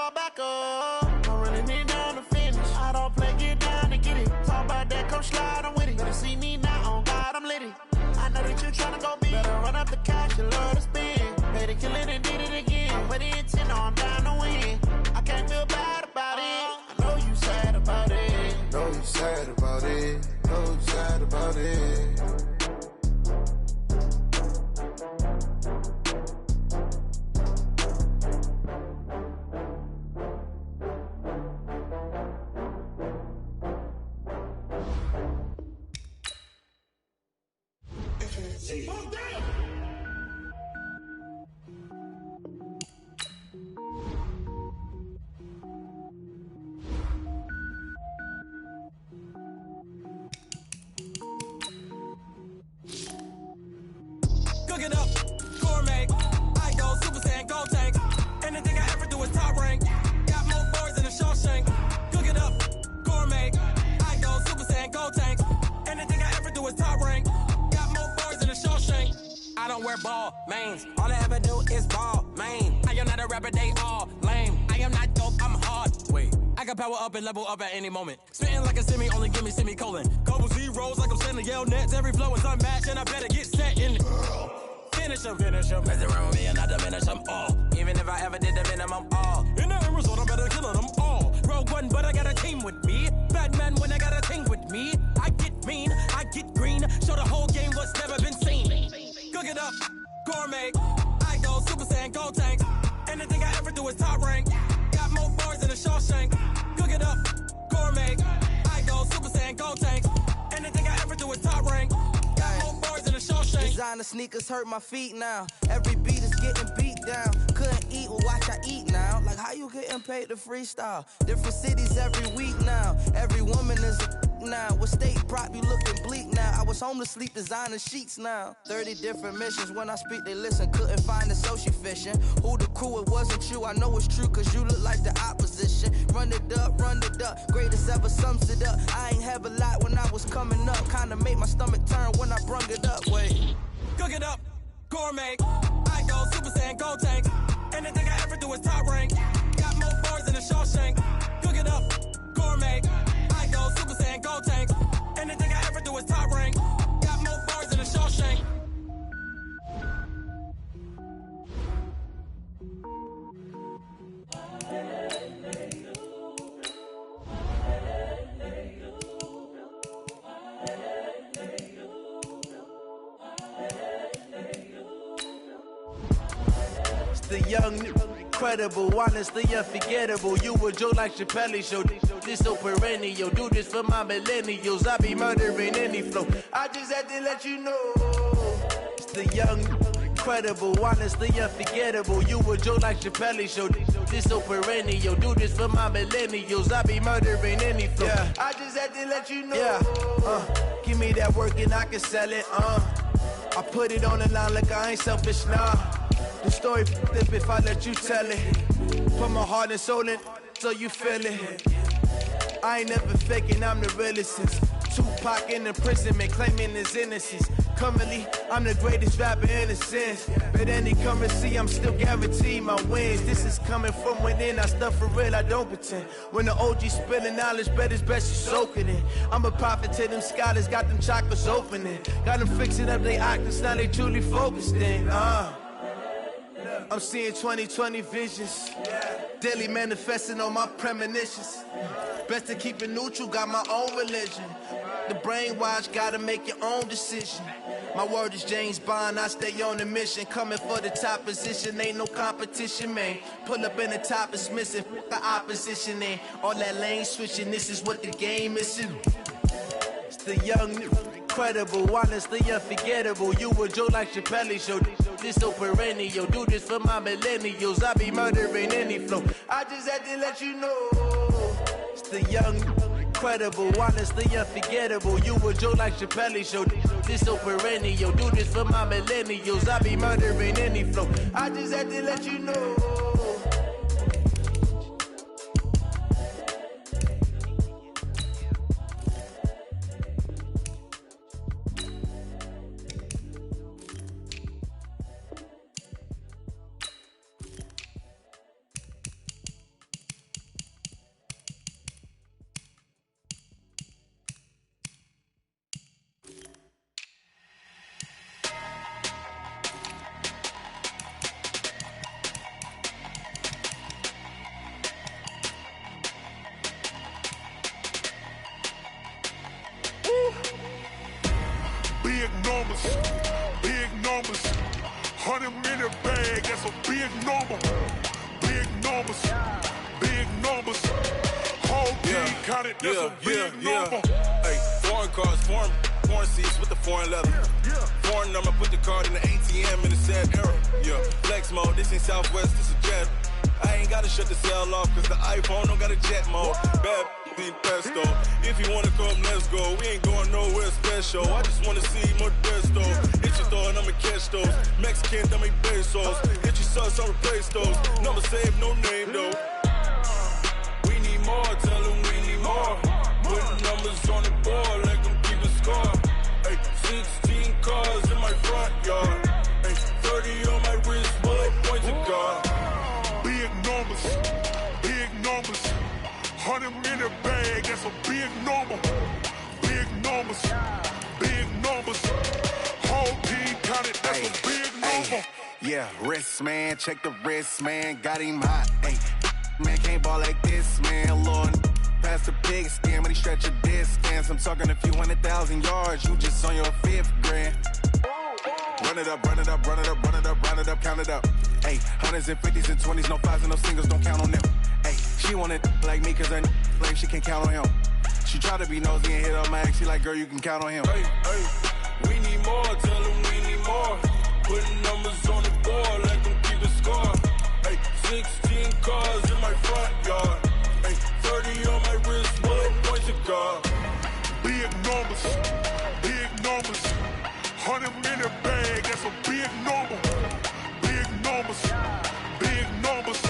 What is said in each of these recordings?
fall back up. I'm really need down to finish. I don't play, get down to get it. Talk about that, come slide, I'm with it. Better see me now, on God, I'm litty. I know that you tryna go big. Better run up the cash, you love to spend. Pay to kill it and did it again. Put the intent on, I'm down to win. I can't feel bad about it. I know you sad about it. Know you sad about it. Know you sad about it. Cook it up, gourmet. I go Super Saiyan, gold tank. Anything I ever do is top rank. Got more boys than a Shawshank. Cook it up, gourmet. I go Super Saiyan, gold tank. Anything I ever do is top rank. Got more boys than a Shawshank. I don't wear ball mains. All I ever do is ball main. I am not a rapper, they all lame. I am not dope, I'm hard. Wait, I can power up and level up at any moment. Spitting like a semi, only give me semicolon. Couple zeros like I'm sending yell nets. Every flow is unmatched and I better get set in. Finish them. Mess around with me and I diminish them all. Even if I ever did the minimum all. In the end result, I'm better killing them all. Rogue One, but I got a team with me. Batman when I got a thing with me. I get mean, I get green. Show the whole game what's never been seen. Cook it up, gourmet. I go Super Saiyan, gold tank. Anything I ever do is top rank. Got more bars than a Shawshank. Cook it up, gourmet. I go Super Saiyan, gold tank. Anything I ever do is top rank. Got more bars than a Shawshank. Designer sneakers hurt my feet now. Every beat is getting beat down. Couldn't eat, well watch I eat now. Like how you getting paid to freestyle? Different cities every week now. Every woman is a now. With state prop, you looking bleak now. I was home to sleep, designer sheets now. 30 different missions. When I speak, they listen. Couldn't find it, so she fishing. Who the crew? It wasn't you. I know it's true, cause you look like the opposition. Run it up, greatest ever sums it up. I ain't have a lot when I was coming up. Kinda made my stomach turn when I brung it up. Wait. Cook it up, gourmet. I go Super Saiyan, gold tank. Anything I ever do is top rank. Got more bars than a Shawshank. Cook it up, gourmet. I go Super Saiyan, gold tank. Anything I ever do is top rank. Got more bars than a Shawshank. The young, incredible, honestly unforgettable. You a joke like Chappelle show. This so perennial. Do this for my millennials. I be murdering any flow. I just had to let you know. It's the young, incredible, honestly unforgettable. You a joke like Chappelle show. This so perennial. Do this for my millennials. I be murdering any flow. Yeah. I just had to let you know. Yeah. Give me that work and I can sell it. I put it on the line like I ain't selfish, nah. The story flip if I let you tell it. Put my heart and soul in so you feel it. I ain't never faking, I'm the realest since Tupac in imprisonment, claiming his innocence. Currently, I'm the greatest rapper in a sense. But any currency, I'm still guaranteed my wins. This is coming from within, I stuff for real, I don't pretend. When the OG spilling knowledge, bet it's best you soak it in. I'm a prophet to them scholars, got them chakras opening. Got them fixing up they octaves, now they truly focused in. I'm seeing 2020 visions. Daily manifesting on my premonitions. Best to keep it neutral, got my own religion. The brainwash, gotta make your own decision. My word is James Bond, I stay on the mission. Coming for the top position, ain't no competition, man. Pull up in the top, it's missing, the opposition ain't. All that lane switching, this is what the game is. It's the young, incredible, honestly unforgettable. You a joke like Chappelle show. This so perennial. Do this for my millennials. I be murdering any flow. I just had to let you know. It's the young, incredible, honestly unforgettable. You a joke like Chappelle show. This so perennial. Do this for my millennials. I be murdering any flow. I just had to let you know. numbers, big numbers. Whole team counted, that's a big number. Hey, foreign cars, foreign seats with the foreign leather. Foreign number, put the card in the ATM in the sad era. Yeah, flex mode, this ain't Southwest, this is jet. I ain't gotta shut the cell off, cause the iPhone don't got a jet mode. Bad pesto. If you wanna come, let's go. We ain't going nowhere special. I just wanna see Modesto. Hit your thought, I'ma catch those. Mexican, dame pesos. Hit your sus, I'll replace those. Number saved, no name though. We need more, tell them we need more. Putting numbers on the board, let them keep a score. Hey, 16 cars in my front yard. Hey, 30 on my wrist, bullet points of God. Big numbers, big numbers. 100 minute bag, that's a big number. Big numbers, big numbers. Whole team counted, that's a big number. Yeah, wrist man, check the wrist man, got him hot. Ay, man can't ball like this, man. Lord, past the big skin when he stretch a distance. I'm talking a few 100,000 yards, you just on your 5th grand. Run it up, run it up, run it up, run it up, run it up, count it up. Hey, hundreds and 50s and 20s, no 5s and no singles, don't count on them. Hey, she wanted like me cause her like she can't count on him. She tried to be nosy and hit up my ex, she like, girl, you can count on him. Hey, we need more, tell them we need more. Putting numbers on the board, let them keep a score. Hey, 16 cars in my front yard. Hey, 30 on my wrist, bullet points of God. Big numbers, big numbers. 100 minute bag, that's a big number. Big numbers, big numbers.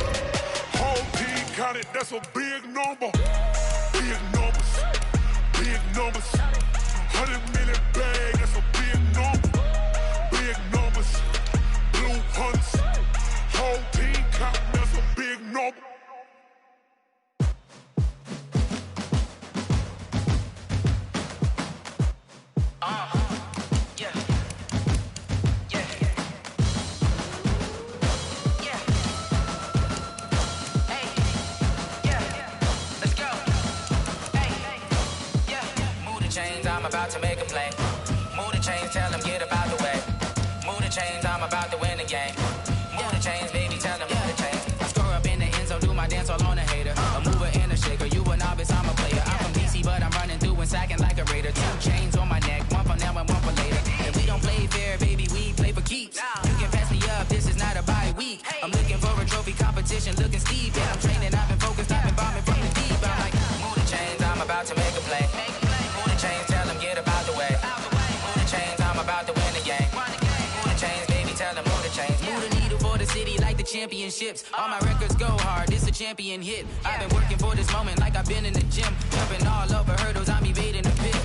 Whole team counted, that's a big number. Big numbers, big numbers. 100 minute bag, that's a big number. Big numbers, blue hunts. Whole team counting, that's a big number. I'm about to make a play. Move the chains, tell them get about the way. Move the chains, I'm about to win the game. Move the chains, baby, tell them move the chains. I score up in the end zone, do my dance all on a hater. A mover and a shaker, you a novice, I'm a player. I'm from DC, but I'm running through and sacking like a raider. 2 chains on my neck, one for now and one for later. And we don't play fair, baby, we play for keeps. You can pass me up, this is not a bye week. I'm looking for a trophy competition, looking steep. And I'm training, I've been focused, I've been bombing from the deep. I'm like, move the chains, I'm about to make a play. Move the chains, tell them get about the way. Move the chains, I'm about to win the game. Move the chains, baby, tell them move the chains. Move the needle for the city like the championships. All my records go hard, this a champion hit. I've been working for this moment like I've been in the gym. Jumping all over hurdles, I'm evading the pit.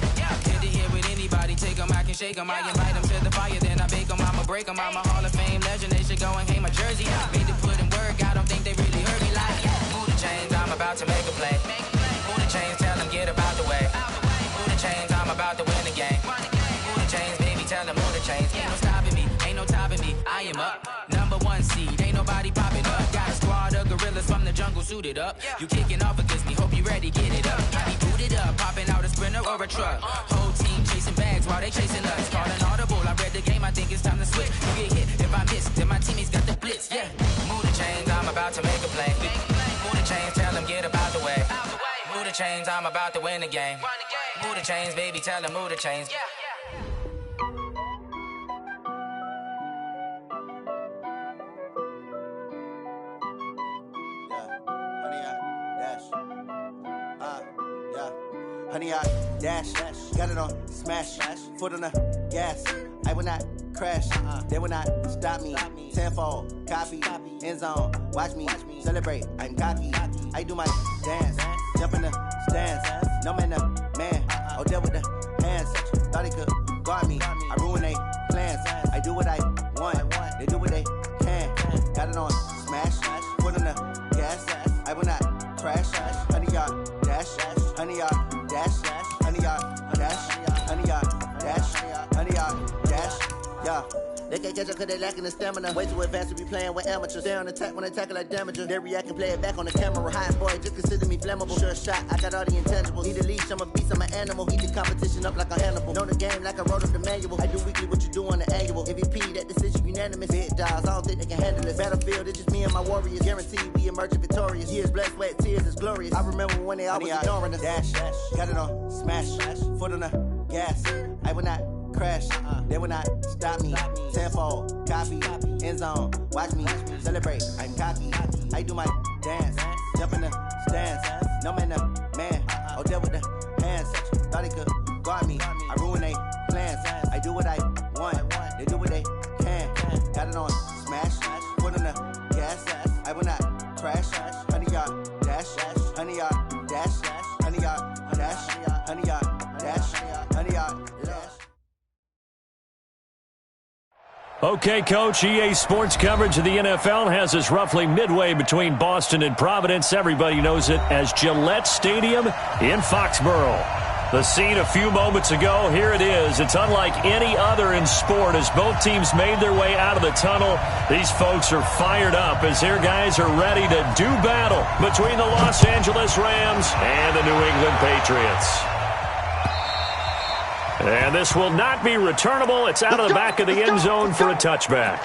Hit to hit with anybody, take them, I can shake them. I invite them to the fire, then I bake them, I'ma break them. I'm a Hall of Fame legend, they should go and hang my jersey. Made to put in work, I don't think they really heard me like. Move the chains, I'm about to make a play. Move the chains, tell them get about the way. Move the chains, I'm about to win the game. Move the chains, baby, tell them move the chains. Ain't no stopping me, ain't no topping me. I am up, #1 seed, ain't nobody popping up. Got a squad of gorillas from the jungle suited up. You kicking off against me, hope you ready, get it up. I be booted up, popping out a Sprinter or a truck. Whole team chasing bags while they chasing us. Calling audible, I read the game, I think it's time to switch. You get hit if I miss, then my teammates got the blitz. Yeah, move the chains, I'm about to make a play. Move the chains, tell them get about the way. Move the chains, I'm about to win the game. Move the chains, baby, tell them move the chains. Honey, I dash, got it on smash, foot on the gas. I will not crash, they will not stop me. Tenfold, copy, end zone, watch me celebrate. I'm cocky, I do my dance, jump in the stands. No man, man, oh deal with the hands. Thought he could guard me, I ruin they plans. I do what I want, they do what they can. Got it on smash, foot on the gas. I will not crash, honey, y'all dash, honey, y'all dash, honey, y'all dash, honey, y'all dash, honey, y'all dash, yeah. They can't catch up cause they lacking the stamina. Way too advanced to be playing with amateurs. Stay on attack when they tackle like damager. They react and play it back on the camera. Hot boy, just consider me flammable. Sure shot, I got all the intangibles. Need a leash, I'm a beast, I'm an animal. Eat the competition up like a Hannibal. Know the game like I wrote up the manual. I do weekly what you do on the annual. MVP, that decision unanimous. Big dogs, I don't think they can handle it. Battlefield, it's just me and my warriors. Guaranteed we emerging victorious. Years, blood, sweat, tears, is glorious. I remember when they always ignoring us. Dash, got it on, smash, foot on the gas. I will not crash, they will not stop me. Tenfold, copy, end zone, watch me celebrate. I'm cocky, I do my dance, jump in the stands. No man, man, oh there with the hands. Thought he could guard me, I ruin they plans. I do what I want, they do what they can. Got it on, smash, foot on the gas. I will not crash, 100-yard dash, 100-yard dash, 100-yard dash, 100-yard dash, 100-yard dash. Okay, Coach, EA Sports coverage of the NFL has us roughly midway between Boston and Providence. Everybody knows it as Gillette Stadium in Foxborough. The scene a few moments ago, here it is. It's unlike any other in sport as both teams made their way out of the tunnel. These folks are fired up as their guys are ready to do battle between the Los Angeles Rams and the New England Patriots. And this will not be returnable. It's out of the back of the end zone for a touchback.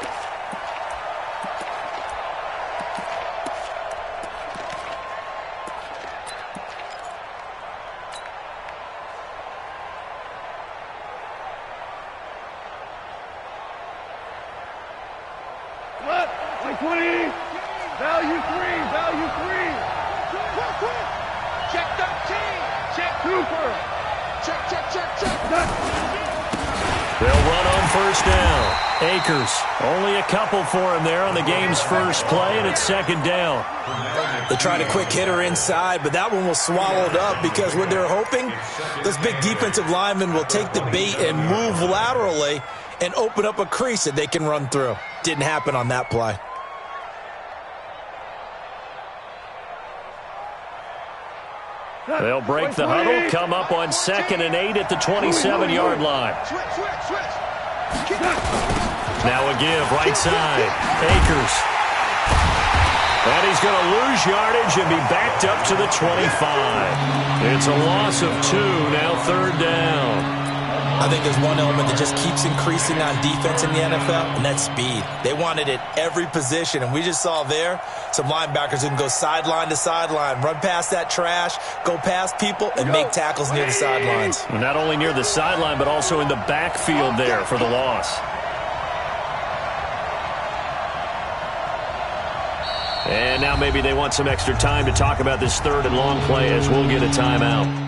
Only a couple for him there on the game's first play, and it's second down. They tried a quick hitter inside, but that one was swallowed up because what they're hoping, those big defensive linemen will take the bait and move laterally and open up a crease that they can run through. Didn't happen on that play. They'll break the huddle, come up on 2nd and 8 at the 27-yard line. Now a give, right side. Akers. And he's going to lose yardage and be backed up to the 25. It's a loss of 2, now third down. I think there's one element that just keeps increasing on defense in the NFL, and that's speed. They want it at every position, and we just saw there some linebackers who can go sideline to sideline, run past that trash, go past people, and make tackles near the sidelines. Well, not only near the sideline, but also in the backfield there for the loss. And now maybe they want some extra time to talk about this third and long play as we'll get a timeout.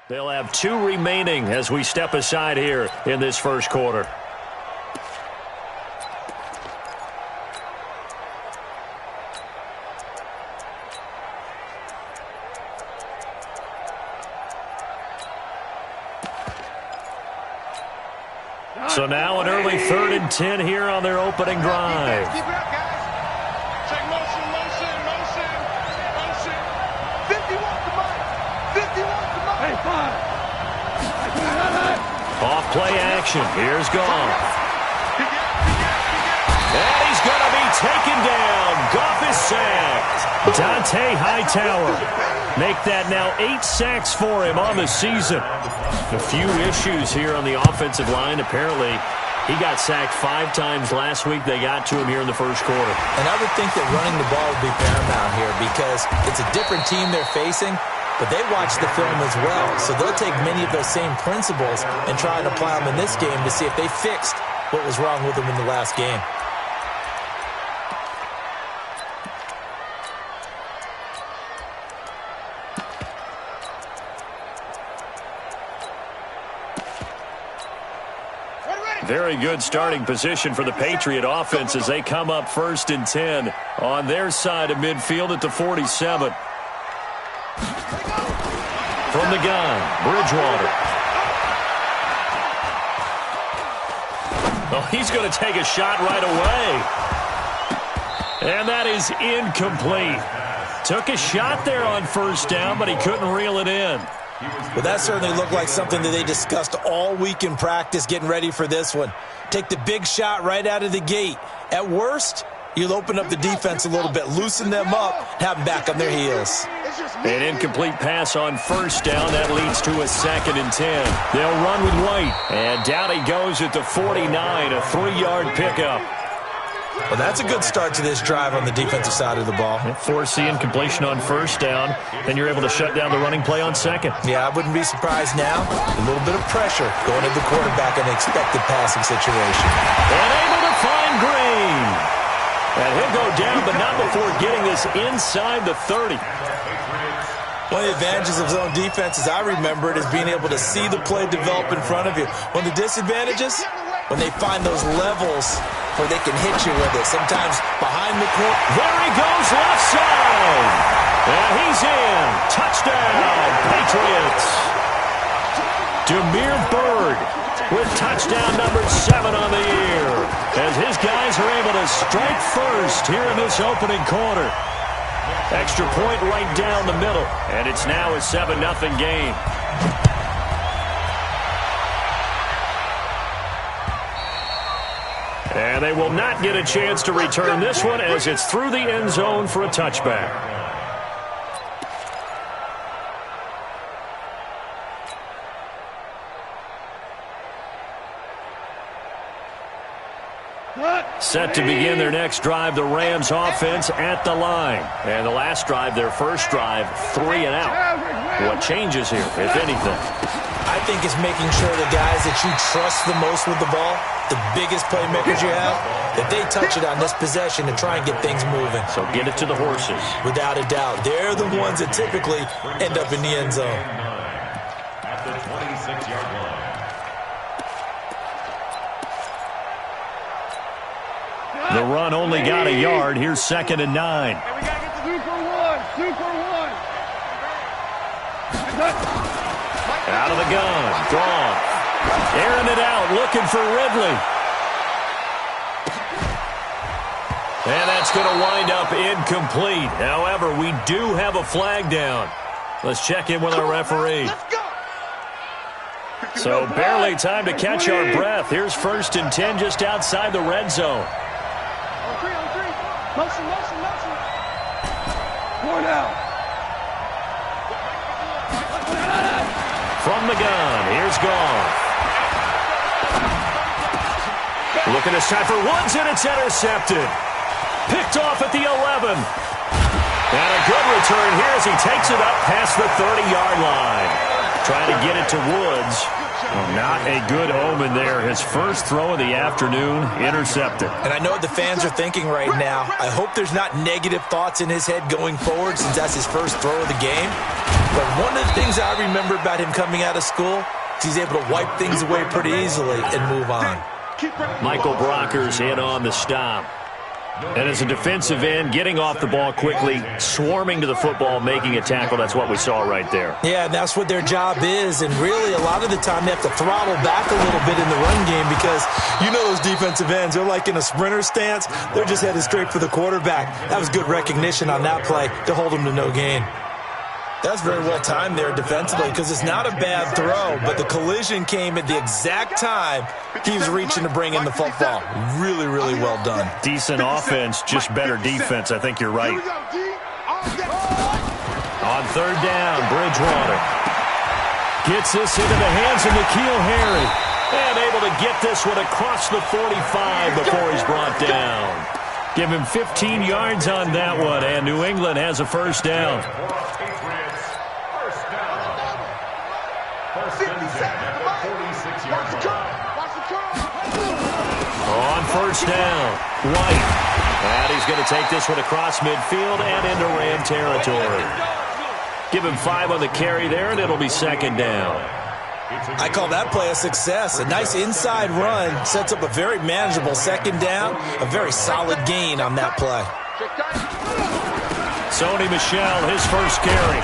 They'll have 2 remaining as we step aside here in this first quarter. So now an early 3rd and 10 here on their opening drive. Keep it up, guys. Check motion, motion, motion, motion. 50 wants the money. 50 wants the money. Hey, 5. Off play action. Here's Goff. And he's going to be taken down. Goff is sacked. Dante Hightower. Make that now 8 sacks for him on the season. A few issues here on the offensive line. Apparently, he got sacked 5 times last week. They got to him here in the first quarter. And I would think that running the ball would be paramount here because it's a different team they're facing, but they watch the film as well. So they'll take many of those same principles and try and apply them in this game to see if they fixed what was wrong with them in the last game. Very good starting position for the Patriot offense as they come up 1st and 10 on their side of midfield at the 47. From the gun, Bridgewater. Oh, he's going to take a shot right away. And that is incomplete. Took a shot there on 1st down, but he couldn't reel it in. Well, that certainly looked like something that they discussed all week in practice getting ready for this one. Take the big shot right out of the gate. At worst, you'll open up the defense a little bit, loosen them up, have them back on their heels. An incomplete pass on 1st down. That leads to a 2nd and 10. They'll run with White. And down he goes at the 49, a 3-yard pickup. Well, that's a good start to this drive on the defensive side of the ball. Force the incompletion on 1st down. Then you're able to shut down the running play on 2nd. Yeah, I wouldn't be surprised now. A little bit of pressure going at the quarterback in an expected passing situation. And able to find Green. And he'll go down, but not before getting this inside the 30. One of the advantages of zone defense, as I remember it, is being able to see the play develop in front of you. One of the disadvantages, when they find those levels where they can hit you with it, sometimes behind the court. There he goes, left side. And he's in. Touchdown, Patriots. Demir Bird with touchdown number 7 on the year, as his guys are able to strike first here in this opening quarter. Extra point right down the middle, and it's now a 7-0 game. And they will not get a chance to return this one as it's through the end zone for a touchback. Set to begin their next drive, the Rams offense at the line. And the last drive, their first drive, 3 and out. What changes here, if anything? I think it's making sure the guys that you trust the most with the ball, the biggest playmakers you have, that they touch it on this possession and try and get things moving. So get it to the horses. Without a doubt. They're the ones that typically end up in the end zone. At the 26-yard line. The run only got a yard. Here's 2nd and 9. Hey, we got to get the 2 for 1. 2 for 1. Out of the gun. Gone. Airing it out. Looking for Ridley. And that's going to wind up incomplete. However, we do have a flag down. Let's check in with our referee. So barely time to catch our breath. Here's 1st and 10 just outside the red zone. Motion. 4 down. From the gun, here's Goff. Looking this time for Woods, and it's intercepted. Picked off at the 11. And a good return here as he takes it up past the 30-yard line. Trying to get it to Woods. Well, not a good omen there. His first throw of the afternoon, intercepted. And I know what the fans are thinking right now. I hope there's not negative thoughts in his head going forward since that's his first throw of the game. But one of the things I remember about him coming out of school is he's able to wipe things away pretty easily and move on. Michael Brocker's in on the stop. And as a defensive end, getting off the ball quickly, swarming to the football, making a tackle, that's what we saw right there. Yeah, and that's what their job is. And really, a lot of the time, they have to throttle back a little bit in the run game because you know those defensive ends, they're like in a sprinter stance. They're just headed straight for the quarterback. That was good recognition on that play to hold them to no gain. That's very well timed there defensively because it's not a bad throw, but the collision came at the exact time he was reaching to bring in the football. Really, really well done. Decent offense, just better defense. I think you're right. On 3rd down, Bridgewater gets this into the hands of N'Keal Harry. And able to get this one across the 45 before he's brought down. Give him 15 yards on that one, and New England has a first down. On 1st down, White. And he's going to take this one across midfield and into Ram territory. Give him 5 on the carry there, and it'll be 2nd down. I call that play a success. A nice inside run sets up a very manageable second down, a very solid gain on that play. Sony Michel, his first carry.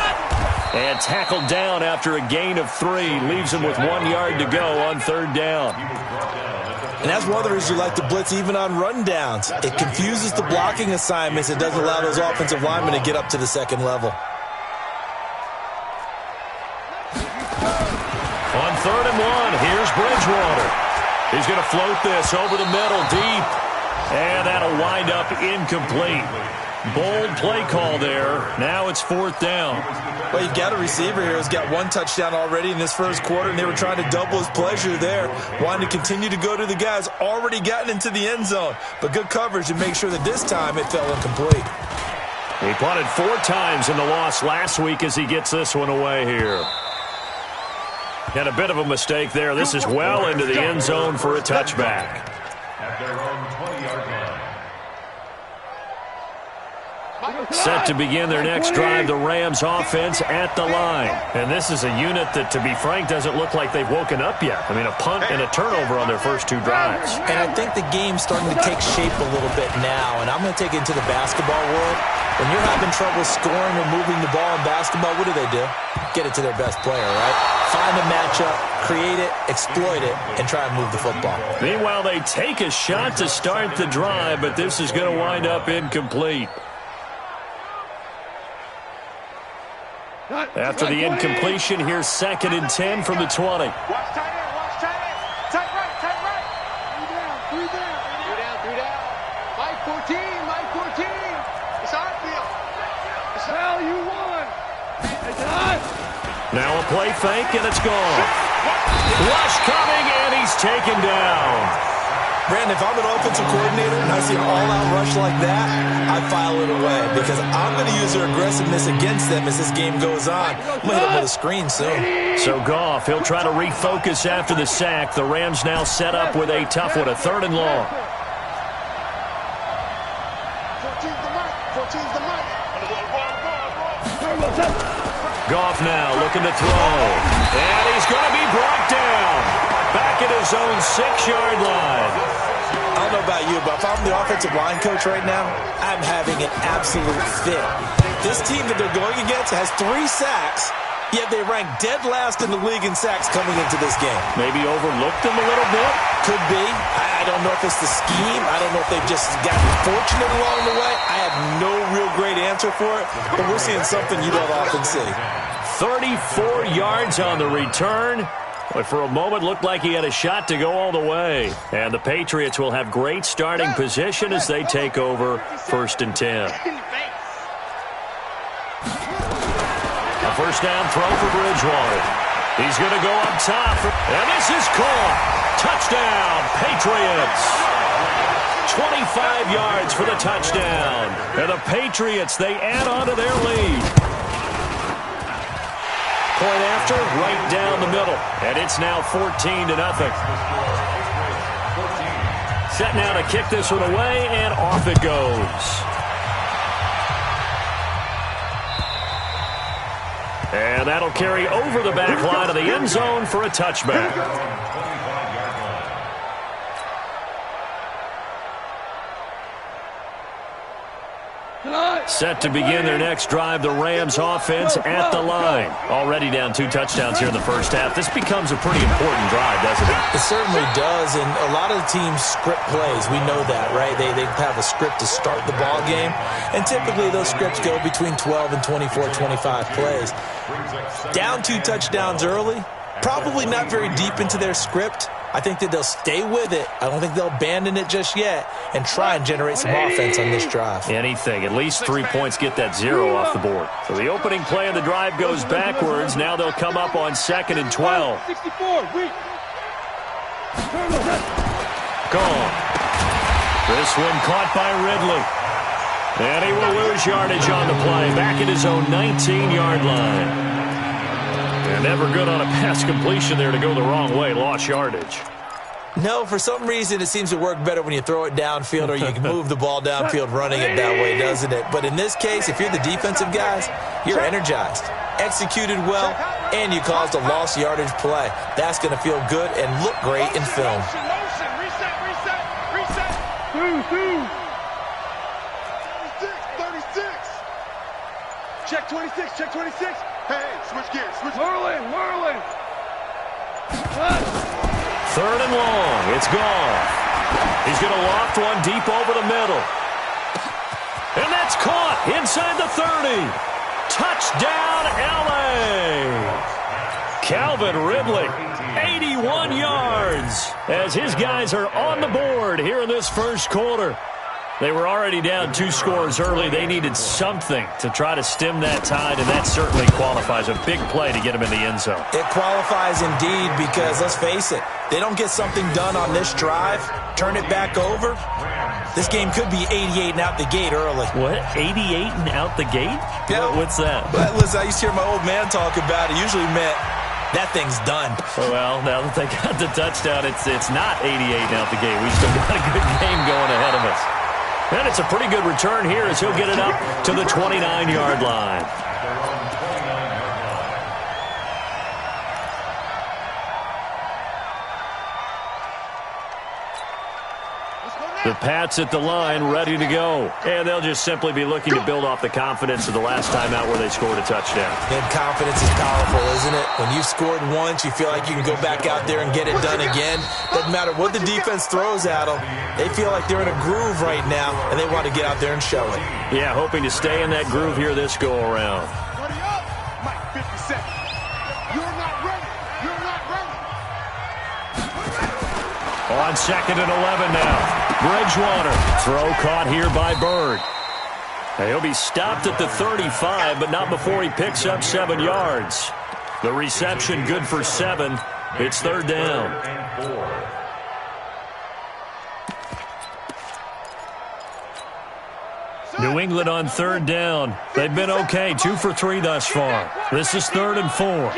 And tackled down after a gain of 3. Leaves him with 1 yard to go on third down. And that's one of the reasons you like to blitz even on rundowns. It confuses the blocking assignments. It doesn't allow those offensive linemen to get up to the second level. On 3rd and 1, here's Bridgewater. He's going to float this over the middle, deep. And that'll wind up incomplete. Bold play call there. Now it's 4th down. Well, you've got a receiver here who's got 1 touchdown already in this first quarter, and they were trying to double his pleasure there, wanting to continue to go to the guys already gotten into the end zone. But good coverage to make sure that this time it fell incomplete. He punted 4 times in the loss last week as he gets this one away here. And a bit of a mistake there. This is well into the end zone for a touchback. At their own 20-yard line. Set to begin their next drive, the Rams offense at the line. And this is a unit that, to be frank, doesn't look like they've woken up yet. I mean, a punt and a turnover on their first 2 drives. And I think the game's starting to take shape a little bit now, and I'm going to take it into the basketball world. When you're having trouble scoring or moving the ball in basketball, what do? Get it to their best player, right? Find a matchup, create it, exploit it, and try and move the football. Meanwhile, they take a shot to start the drive, but this is going to wind up incomplete. After the incompletion, here's 2nd and 10 from the 20. Watch tight end, watch tight end. Tight right, tight right. 3 down. 3 down. Mike 14, Mike 14. It's our field. Well, you won. Now a play fake, and it's gone. Rush coming, and he's taken down. Brandon, if I'm an offensive coordinator and I see an all-out rush like that, I file it away because I'm going to use their aggressiveness against them as this game goes on. I'm going to hit them with a screen soon. So Goff, he'll try to refocus after the sack. The Rams now set up with a tough one, a 3rd and long. 14's the mic. 14's the mic. Goff now looking to throw. And he's going to be brought down. Back at his own 6-yard line. I don't know about you, but if I'm the offensive line coach right now, I'm having an absolute fit. This team that they're going against has 3 sacks, yet they rank dead last in the league in sacks coming into this game. Maybe overlooked them a little bit? Could be. I don't know if it's the scheme. I don't know if they've just gotten fortunate along the way. I have no real great answer for it, but we're seeing something you don't often see. 34 yards on the return. But for a moment, looked like he had a shot to go all the way. And the Patriots will have great starting position as they take over 1st and 10. A first down throw for Bridgewater. He's going to go up top. And this is caught. Touchdown, Patriots. 25 yards for the touchdown. And the Patriots, they add on to their lead. Point after, right down the middle. And it's now 14-0. Set now to kick this one away, and off it goes. And that'll carry over the back line of the end zone for a touchback. Set to begin their next drive, the Rams offense at the line. Already down 2 touchdowns here in the first half. This becomes a pretty important drive, doesn't it? It certainly does, and a lot of the teams script plays. We know that, right? They have a script to start the ball game, and typically those scripts go between 12 and 24, 25 plays. Down 2 touchdowns early, probably not very deep into their script. I think that they'll stay with it. I don't think they'll abandon it just yet and try and generate some offense on this drive. Anything. At least 3 points, get that 0 off the board. So the opening play of the drive goes backwards. Now they'll come up on 2nd and 12. 64, Gone. This one caught by Ridley. And he will lose yardage on the play. Back at his own 19-yard line. And never good on a pass completion there to go the wrong way. Lost yardage. No, for some reason it seems to work better when you throw it downfield or you can move the ball downfield running it that way, doesn't it? But in this case, if you're the defensive guys, you're energized. Executed well, and you caused a lost yardage play. That's going to feel good and look great in film. Motion. Reset. 36. Check 26. Hey, switch gears. Whirling. Third and long. It's gone. He's going to loft one deep over the middle. And that's caught inside the 30. Touchdown, L.A. Calvin Ridley, 81 yards, as his guys are on the board here in this first quarter. They were already down 2 scores early. They needed something to try to stem that tide, and that certainly qualifies. A big play to get him in the end zone. It qualifies indeed because, let's face it, they don't get something done on this drive, turn it back over. This game could be 88 and out the gate early. What? 88 and out the gate? Yeah. What's that? Well, listen, I used to hear my old man talk about it. Usually meant that thing's done. Well, now that they got the touchdown, it's not 88 and out the gate. We've still got a good game going ahead of us. And it's a pretty good return here as he'll get it up to the 29-yard line. The Pats at the line, ready to go. And they'll just simply be looking to build off the confidence of the last time out where they scored a touchdown. And confidence is powerful, isn't it? When you've scored once, you feel like you can go back out there and get it done again. Doesn't matter what the defense throws at them. They feel like they're in a groove right now, and they want to get out there and show it. Yeah, hoping to stay in that groove here this go-around. Mike, 50 seconds. You're not ready. On 2nd and 11 now. Bridgewater. Throw caught here by Bird. He'll be stopped at the 35, but not before he picks up 7 yards. The reception good for 7. It's 3rd down. New England on 3rd down. They've been okay. 2 for 3 thus far. This is 3rd and 4.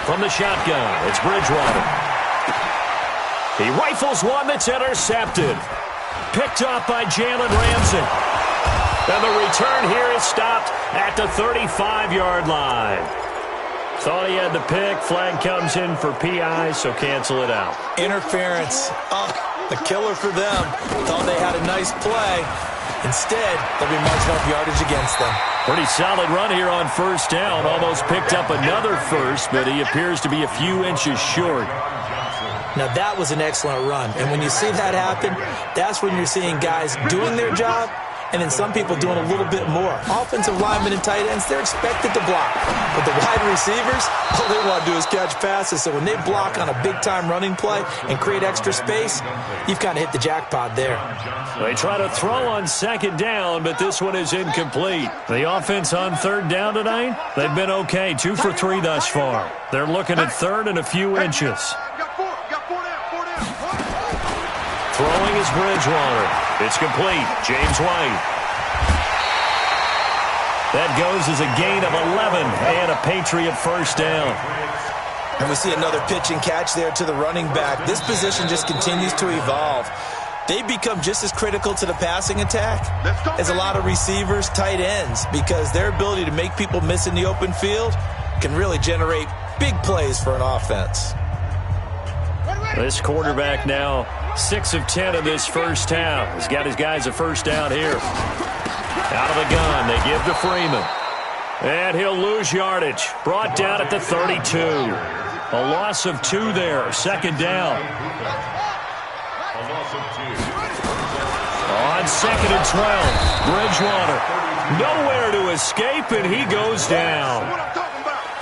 From the shotgun, it's Bridgewater. He rifles one that's intercepted. Picked up by Jalen Ramsey. And the return here is stopped at the 35-yard line. Thought he had the pick. Flag comes in for PI, so cancel it out. Interference. A killer for them. Thought they had a nice play. Instead, they'll be marching up yardage against them. Pretty solid run here on 1st down. Almost picked up another first, but he appears to be a few inches short. Now, that was an excellent run. And when you see that happen, that's when you're seeing guys doing their job and then some people doing a little bit more. Offensive linemen and tight ends, they're expected to block. But the wide receivers, all they want to do is catch passes. So when they block on a big-time running play and create extra space, you've kind of hit the jackpot there. They try to throw on 2nd down, but this one is incomplete. The offense on 3rd down tonight, they've been okay. 2 for 3 thus far. They're looking at 3rd and a few inches. Throwing is Bridgewater. It's complete. James White. That goes as a gain of 11 and a Patriot 1st down. And we see another pitch and catch there to the running back. This position just continues to evolve. They become just as critical to the passing attack as a lot of receivers, tight ends, because their ability to make people miss in the open field can really generate big plays for an offense. This quarterback now 6 of 10 in this first half. He's got his guys a 1st down here. Out of the gun, they give to Freeman. And he'll lose yardage. Brought down at the 32. A loss of 2 there. 2nd down. On 2nd and 12, Bridgewater. Nowhere to escape, and he goes down.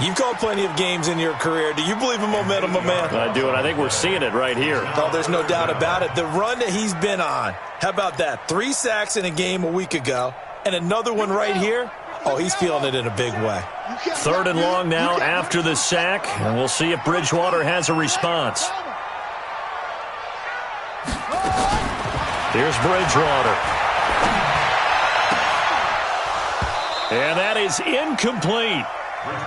You've called plenty of games in your career. Do you believe in momentum, my man? I do, and I think we're seeing it right here. Oh, there's no doubt about it. The run that he's been on, how about that? 3 sacks in a game a week ago, and another one right here. Oh, he's feeling it in a big way. 3rd and long now after the sack, and we'll see if Bridgewater has a response. Here's Bridgewater. And that is incomplete.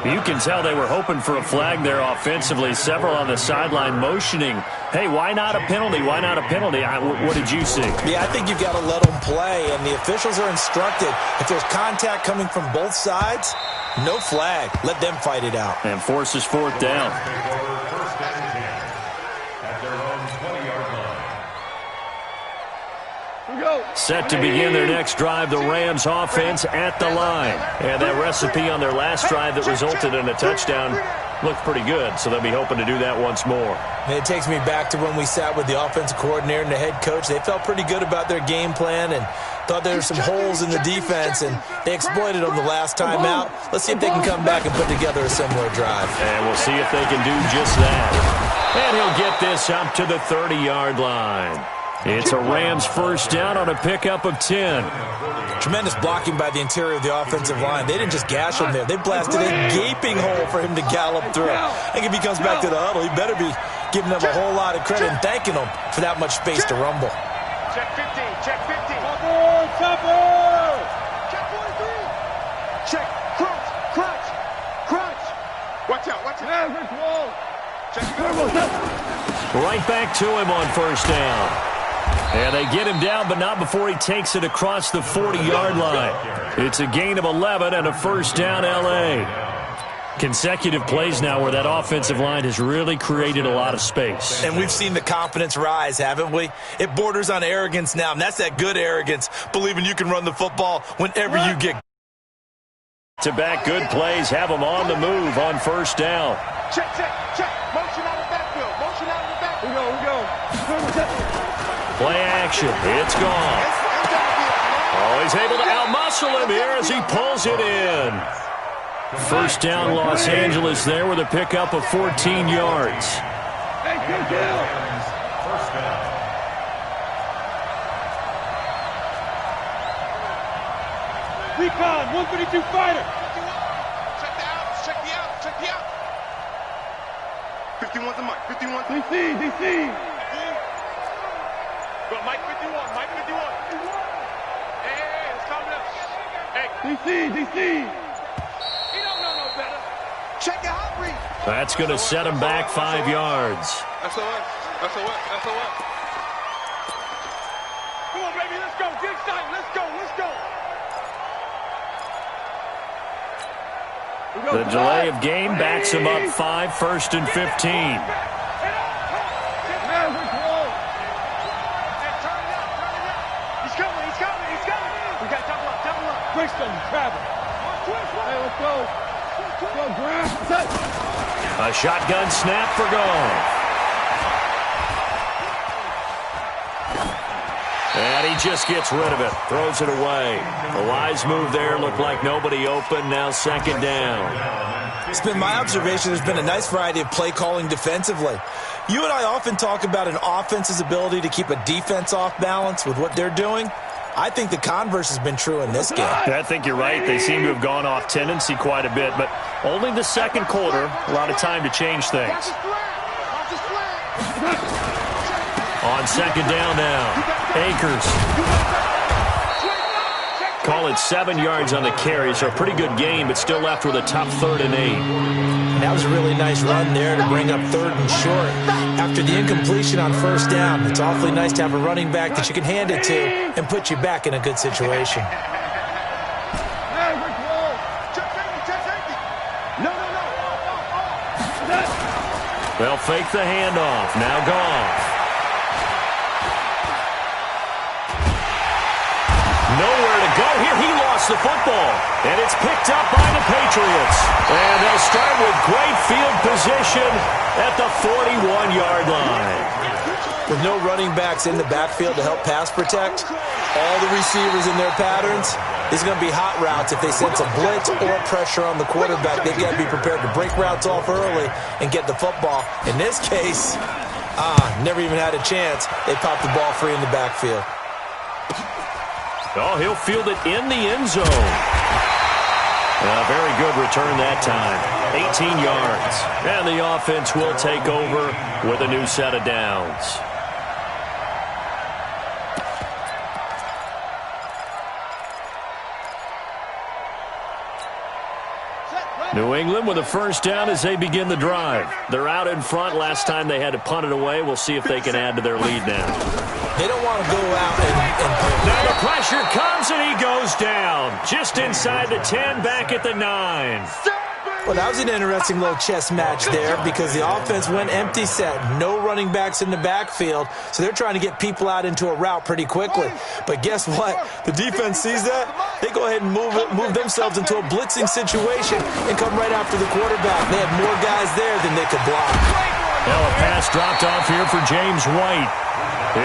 You can tell they were hoping for a flag there offensively. Several on the sideline motioning, hey, why not a penalty? Why not a penalty? What did you see? Yeah, I think you've got to let them play, and the officials are instructed if there's contact coming from both sides, No flag. Let them fight it out. And forces fourth down. First and 10 at their own 20-yard line. Set to begin their next drive, the Rams offense at the line. And that recipe on their last drive that resulted in a touchdown looked pretty good, so they'll be hoping to do that once more. It takes me back to when we sat with the offensive coordinator and the head coach. They felt pretty good about their game plan and thought there were some holes in the defense, and they exploited them the last time out. Let's see if they can come back and put together a similar drive. And we'll see if they can do just that. And he'll get this up to the 30-yard line. It's a Rams first down on a pickup of 10. Tremendous blocking by the interior of the offensive line. They didn't just gash him there. They blasted a gaping hole for him to gallop through. I think if he comes back to the huddle, he better be giving them a whole lot of credit and thanking them for that much space to rumble. Check 15, check 15. Chopper! Check 43. Check, crunch, crunch, crunch. Watch out, watch out. Check. Right back to him on first down. And they get him down, but not before he takes it across the 40-yard line. It's a gain of 11 and a first down, L.A. Consecutive plays now where that offensive line has really created a lot of space. And we've seen the confidence rise, haven't we? It borders on arrogance now, and that's that good arrogance, believing you can run the football whenever you get. To back good plays, have them on the move on first down. Check, check, check. Motion out of the backfield. Motion out of the backfield. We go. Play action. It's gone. Oh, he's able to outmuscle him here as he pulls it in. First down, Los Angeles there with a pickup of 14 yards. First down. Recon, 152 fighter. Check the out, check the out, check the out. 51's the mic, 51's DC. Go, Mike 51, Mike 51. Hey, it's coming up. Hey. DC. He don't know no better. Check your hot read. That's going to set him back 5 yards. SOS. Come on, baby, let's go. Dig side, let's go. The delay of game backs him up 5, first and 15. A shotgun snap for Goff. And he just gets rid of it, throws it away. A wise move there, looked like nobody open, now second down. It's been my observation there's been a nice variety of play calling defensively. You and I often talk about an offense's ability to keep a defense off balance with what they're doing. I think the converse has been true in this game. I think you're right. They seem to have gone off tendency quite a bit, but only the second quarter, a lot of time to change things. On second down now, Akers. Call it 7 yards on the carry, so a pretty good game, but still left with a tough 3rd and 8. And that was a really nice run there to bring up 3rd and short. After the incompletion on first down, it's awfully nice to have a running back that you can hand it to and put you back in a good situation. They'll fake the handoff. Now Goff. Nowhere to go here. He lost the football. And it's picked up by the Patriots. And they'll start with great field position at the 41-yard line. With no running backs in the backfield to help pass protect, all the receivers in their patterns, these are going to be hot routes. If they sense a blitz or pressure on the quarterback, they've got to be prepared to break routes off early and get the football. In this case, never even had a chance. They popped the ball free in the backfield. Oh, he'll field it in the end zone. A very good return that time. 18 yards. And the offense will take over with a new set of downs. New England with a first down as they begin the drive. They're out in front. Last time they had to punt it away. We'll see if they can add to their lead now. They don't want to go out and now the pressure comes and he goes down. Just inside the 10, back at the 9. Well, that was an interesting little chess match there because the offense went empty set. No running backs in the backfield, so they're trying to get people out into a route pretty quickly. But guess what? The defense sees that. They go ahead and move themselves into a blitzing situation and come right after the quarterback. They had more guys there than they could block. Well, a pass dropped off here for James White.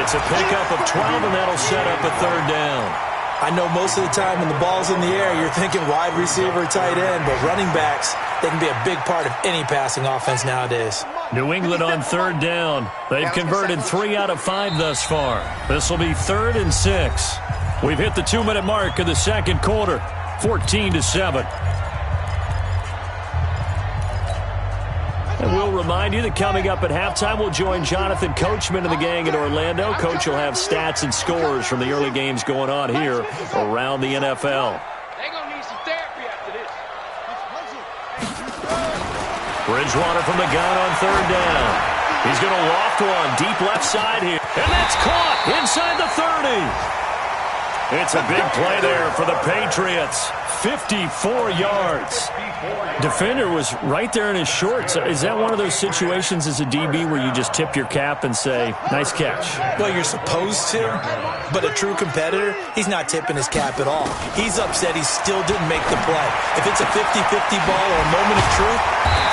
It's a pickup of 12, and that'll set up a third down. I know most of the time when the ball's in the air, you're thinking wide receiver, tight end, but running backs, they can be a big part of any passing offense nowadays. New England on third down. They've converted 3 out of 5 thus far. This will be 3rd and 6. We've hit the 2-minute mark of the second quarter, 14-7. And we'll remind you that coming up at halftime, we'll join Jonathan Coachman and the gang in Orlando. Coach will have stats and scores from the early games going on here around the NFL. They're going to need some therapy after this. Bridgewater from the gun on third down. He's going to loft one deep left side here. And that's caught inside the 30. It's a big play there for the Patriots. 54 yards. Defender was right there in his shorts. Is that one of those situations as a DB where you just tip your cap and say, nice catch? Well, you're supposed to, but a true competitor, he's not tipping his cap at all. He's upset he still didn't make the play. If it's a 50-50 ball or a moment of truth,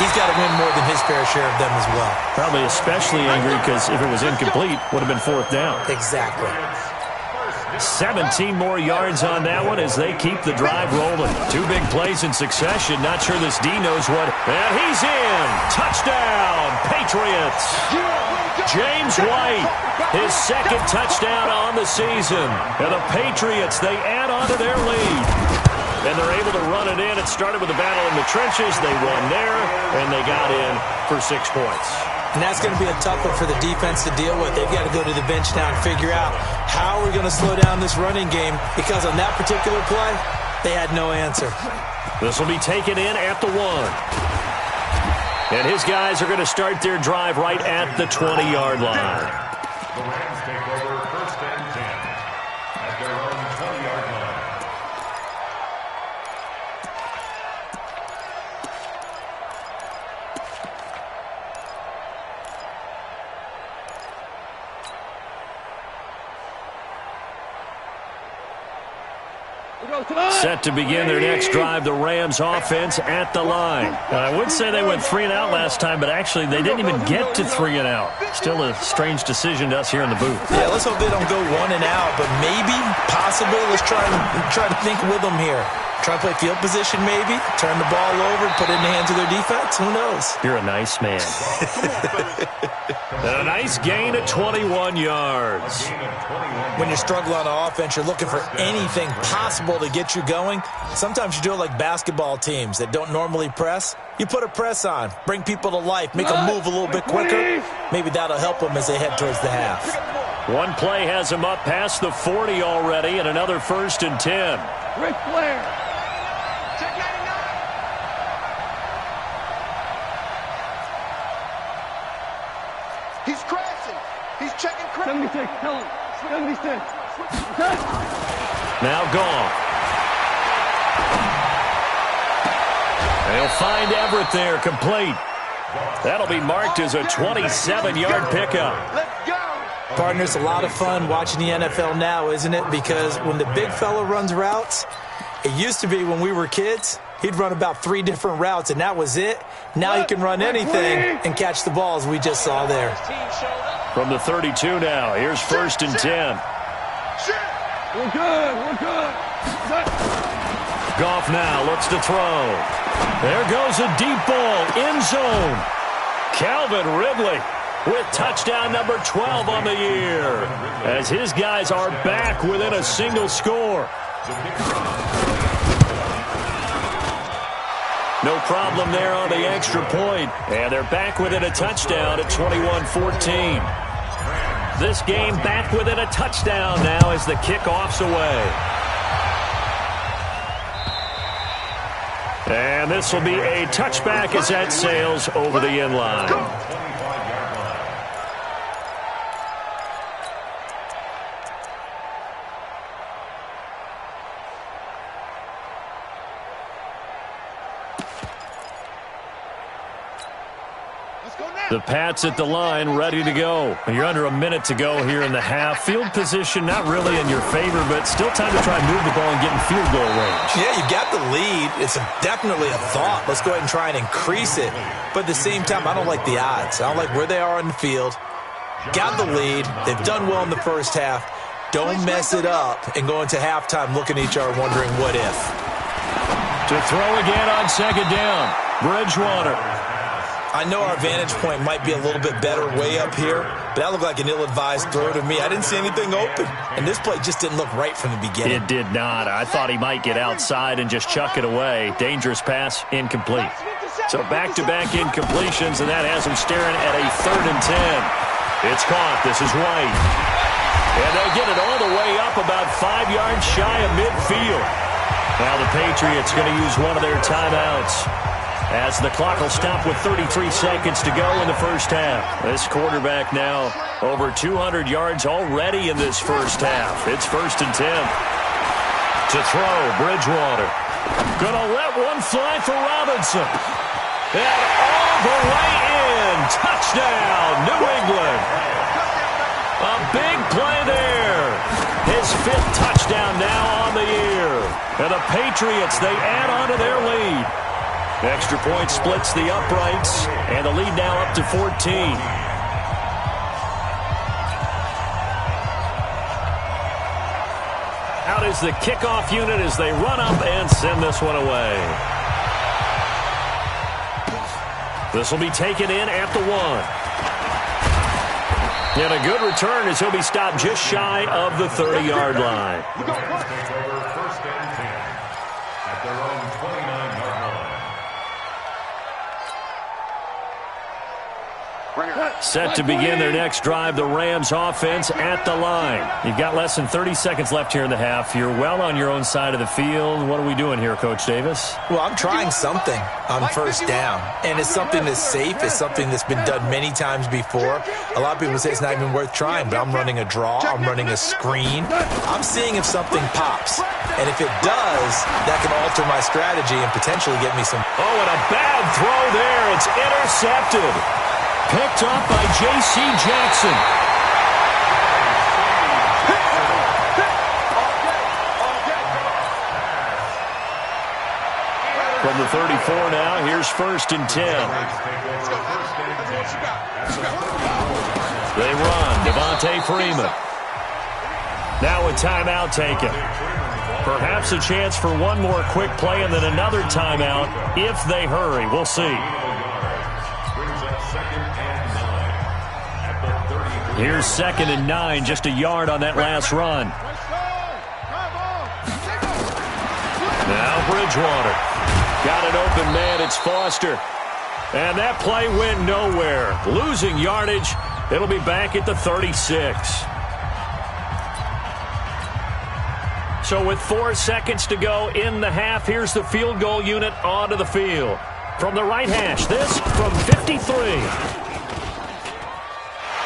he's got to win more than his fair share of them as well. Probably especially angry because if it was incomplete, would have been 4th down. Exactly. 17 more yards on that one as they keep the drive rolling. 2 big plays in succession. Not sure this D knows what. And he's in. Touchdown, Patriots. James White, his 2nd touchdown on the season. And the Patriots, they add on to their lead. And they're able to run it in. It started with a battle in the trenches. They won there, and they got in for 6 points. And that's going to be a tough one for the defense to deal with. They've got to go to the bench now and figure out how we're going to slow down this running game because on that particular play, they had no answer. This will be taken in at the 1. And his guys are going to start their drive right at the 20-yard line. The Rams take over 1st and 10 at their own 20-yard line. Set to begin their next drive, the Rams offense at the line. I would say they went 3 and out last time, but actually they didn't even get to 3 and out. Still a strange decision to us here in the booth. Yeah, let's hope they don't go 1 and out, but maybe, possibly, let's try to think with them here. Try to play field position maybe, turn the ball over, put it in the hands of their defense. Who knows? You're a nice man. And a nice gain of 21 yards. When you struggle on offense, you're looking for anything possible to get you going. Sometimes you do it like basketball teams that don't normally press. You put a press on, bring people to life, make them move a little bit quicker. Maybe that'll help them as they head towards the half. One play has them up past the 40 already, and another 1st and 10. Ric Flair. He's crashing. He's checking crash. 76, tell him. 76. Now gone. They'll find Everett there, complete. That'll be marked as a 27-yard pickup. Let's go. Partner, it's a lot of fun watching the NFL now, isn't it? Because when the big fella runs routes, it used to be when we were kids, he'd run about 3 different routes, and that was it. Now he can run anything and catch the balls we just saw there. From the 32 now, here's 1st and 10. We're good. We're good. Goff now looks to throw. There goes a deep ball, end zone. Calvin Ridley with touchdown number 12 on the year as his guys are back within a single score. No problem there on the extra point. And they're back within a touchdown at 21-14. This game back within a touchdown now as the kickoff's away. And this will be a touchback as that sails over the end line. The Pats at the line, ready to go. You're under a minute to go here in the half. Field position not really in your favor, but still time to try and move the ball and get in field goal range. Yeah, you've got the lead. It's definitely a thought. Let's go ahead and try and increase it. But at the same time, I don't like the odds. I don't like where they are on the field. Got the lead. They've done well in the first half. Don't mess it up and go into halftime looking at each other wondering what if. To throw again on second down, Bridgewater. I know our vantage point might be a little bit better way up here, but that looked like an ill-advised throw to me. I didn't see anything open, and this play just didn't look right from the beginning. It did not. I thought he might get outside and just chuck it away. Dangerous pass, incomplete. So back-to-back incompletions, and that has him staring at a 3rd and 10. It's caught. This is White. And they get it all the way up about 5 yards shy of midfield. Now the Patriots going to use one of their timeouts, as the clock will stop with 33 seconds to go in the first half. This quarterback now over 200 yards already in this first half. It's 1st and 10. To throw, Bridgewater. Gonna let one fly for Robinson. And all the way in. Touchdown, New England. A big play there. His 5th touchdown now on the year. And the Patriots, they add on to their lead. Extra point splits the uprights, and the lead now up to 14. Out is the kickoff unit as they run up and send this one away. This will be taken in at the 1. And a good return as he'll be stopped just shy of the 30-yard line. First and 10 at their own 29-yard line. Set to begin their next drive, the Rams offense at the line. You've got less than 30 seconds left here in the half. You're well on your own side of the field. What are we doing here, Coach Davis? Well, I'm trying something on first down, and it's something that's safe. It's something that's been done many times before. A lot of people say it's not even worth trying, but I'm running a draw. I'm running a screen. I'm seeing if something pops, and if it does, that can alter my strategy and potentially get me some. Oh, and a bad throw there. It's intercepted. Picked up by J.C. Jackson. From the 34 now, here's 1st and 10. They run. Devontae Freeman. Now a timeout taken. Perhaps a chance for one more quick play and then another timeout if they hurry. We'll see. Here's 2nd and 9, just a yard on that last run. Now Bridgewater. Got an open man, it's Foster. And that play went nowhere. Losing yardage. It'll be back at the 36. So with 4 seconds to go in the half, here's the field goal unit onto the field. From the right hash, this from 53.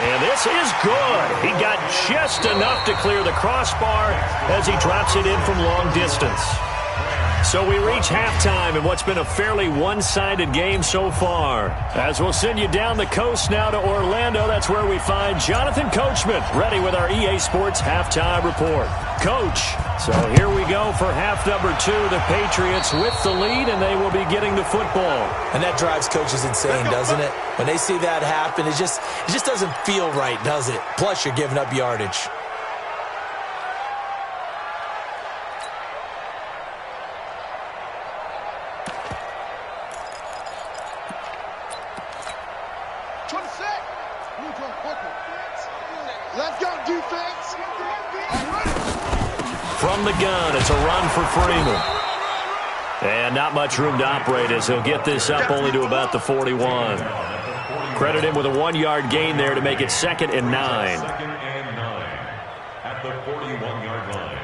And this is good. He got just enough to clear the crossbar as he drops it in from long distance. So we reach halftime in what's been a fairly one-sided game so far. As we'll send you down the coast now to Orlando, that's where we find Jonathan Coachman ready with our EA Sports Halftime Report. Coach, so here we go for half number 2. The Patriots with the lead, and they will be getting the football. And that drives coaches insane, doesn't it? When they see that happen, it just doesn't feel right, does it? Plus, you're giving up yardage. Let's go, defense. From the gun, it's a run for Freeman. And not much room to operate as he'll get this up only to about the 41. Credit him with a 1-yard gain there to make it 2nd and 9. 2nd and 9 at the 41-yard line.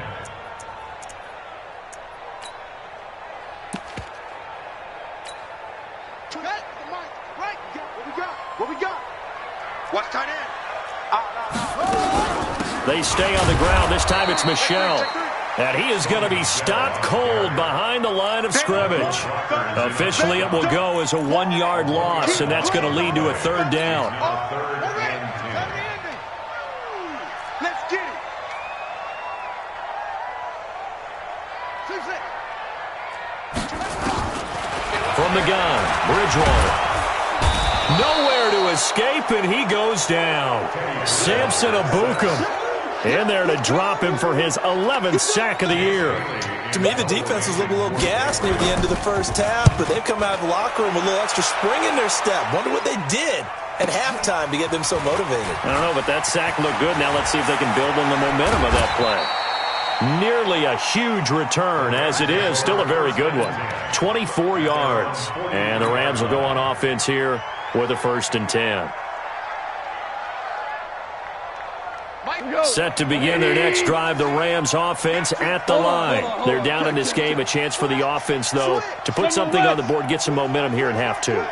They stay on the ground. This time it's Michel. And he is going to be stopped cold behind the line of scrimmage. Officially, it will go as a 1-yard loss, and that's going to lead to a 3rd down. Let's get it. From the gun, Bridgewater. Nowhere to escape, and he goes down. Samson Abukum in there to drop him for his 11th sack of the year. To me, the defense was looking a little gassed near the end of the first half, but they've come out of the locker room with a little extra spring in their step. Wonder what they did at halftime to get them so motivated. I don't know, but that sack looked good. Now let's see if they can build on the momentum of that play. Nearly a huge return, as it is. Still a very good one. 24 yards. And the Rams will go on offense here with a 1st and 10. Set to begin their next drive, the Rams offense at the line. They're down in this game. A chance for the offense, though, to put something on the board, get some momentum here in half 2.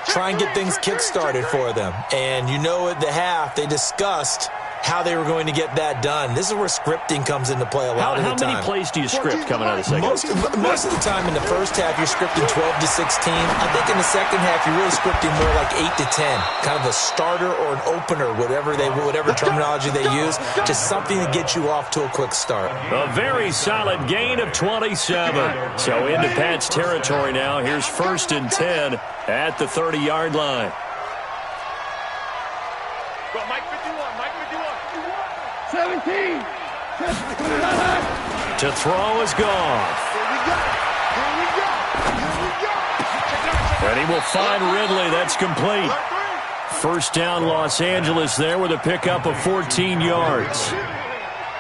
Try and get things kick-started for them. And you know at the half, they discussed how they were going to get that done. This is where scripting comes into play a lot of the time. How many plays do you script coming out of the second? Most of the time in the first half, you're scripting 12 to 16. I think in the second half, you're really scripting more like 8 to 10. Kind of a starter or an opener, whatever terminology they use. Just something to get you off to a quick start. A very solid gain of 27. So into Pat's territory now. Here's 1st and 10 at the 30-yard line. Go, Mike 51, Mike 51. 17. To throw is Goff. And he will find Ridley. That's complete. 1st down Los Angeles there with a pickup of 14 yards.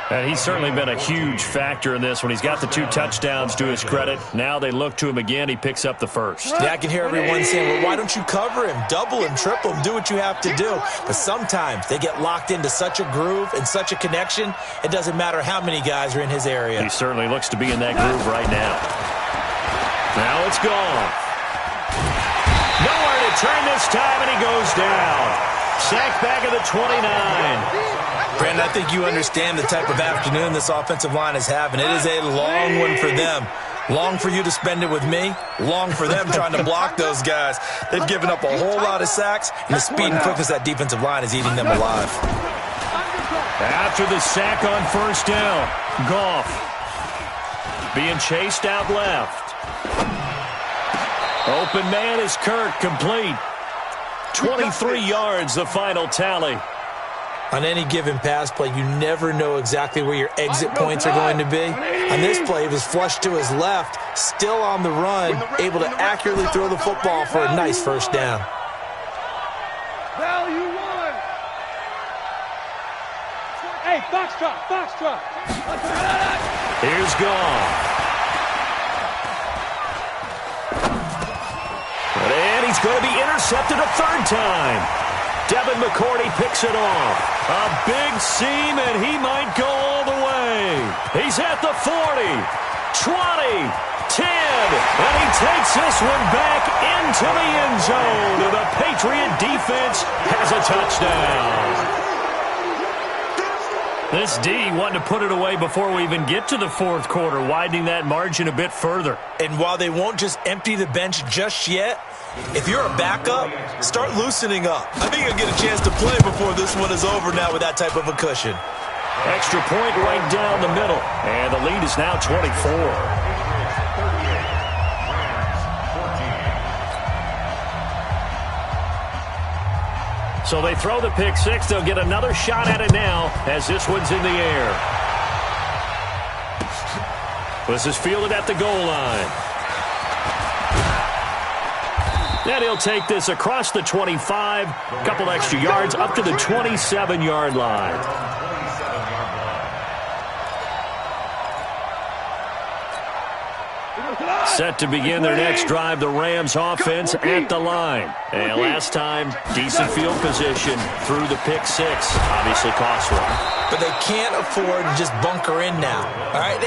And he's certainly been a huge factor in this when he's got the 2 touchdowns to his credit. Now they look to him again. He picks up the 1st. Yeah, I can hear everyone saying, well, why don't you cover him, double him, triple him, do what you have to do. But sometimes they get locked into such a groove and such a connection, it doesn't matter how many guys are in his area. He certainly looks to be in that groove right now. Now it's gone. Nowhere to turn this time, and he goes down. Sacked back at the 29. Brandon, I think you understand the type of afternoon this offensive line is having. It is a long one for them. Long for you to spend it with me. Long for them trying to block those guys. They've given up a whole lot of sacks, and the speed and quickness of that defensive line is eating them alive. After the sack on 1st down, Goff being chased out left. Open man is Kirk, complete. 23 yards, the final tally. On any given pass play, you never know exactly where your exit points are going to be. On this play, he was flushed to his left, still on the run, able to accurately throw the football for a nice 1st down. Value 1. Hey, Foxtrot. Here's Goff. And he's going to be intercepted a 3rd time. Devin McCourty picks it off. A big seam, and he might go all the way. He's at the 40, 20, 10, and he takes this one back into the end zone. And the Patriot defense has a touchdown. This D wanting to put it away before we even get to the 4th quarter, widening that margin a bit further. And while they won't just empty the bench just yet, if you're a backup, start loosening up. I think you'll get a chance to play before this one is over now with that type of a cushion. Extra point right down the middle. And the lead is now 24. So they throw the pick 6. They'll get another shot at it now as this one's in the air. This is fielded at the goal line. And he'll take this across the 25, a couple extra yards, up to the 27-yard line. Set to begin their next drive, the Rams offense at the line. And last time, decent field position through the pick 6, obviously costly. but they can't afford to just bunker in now. All right,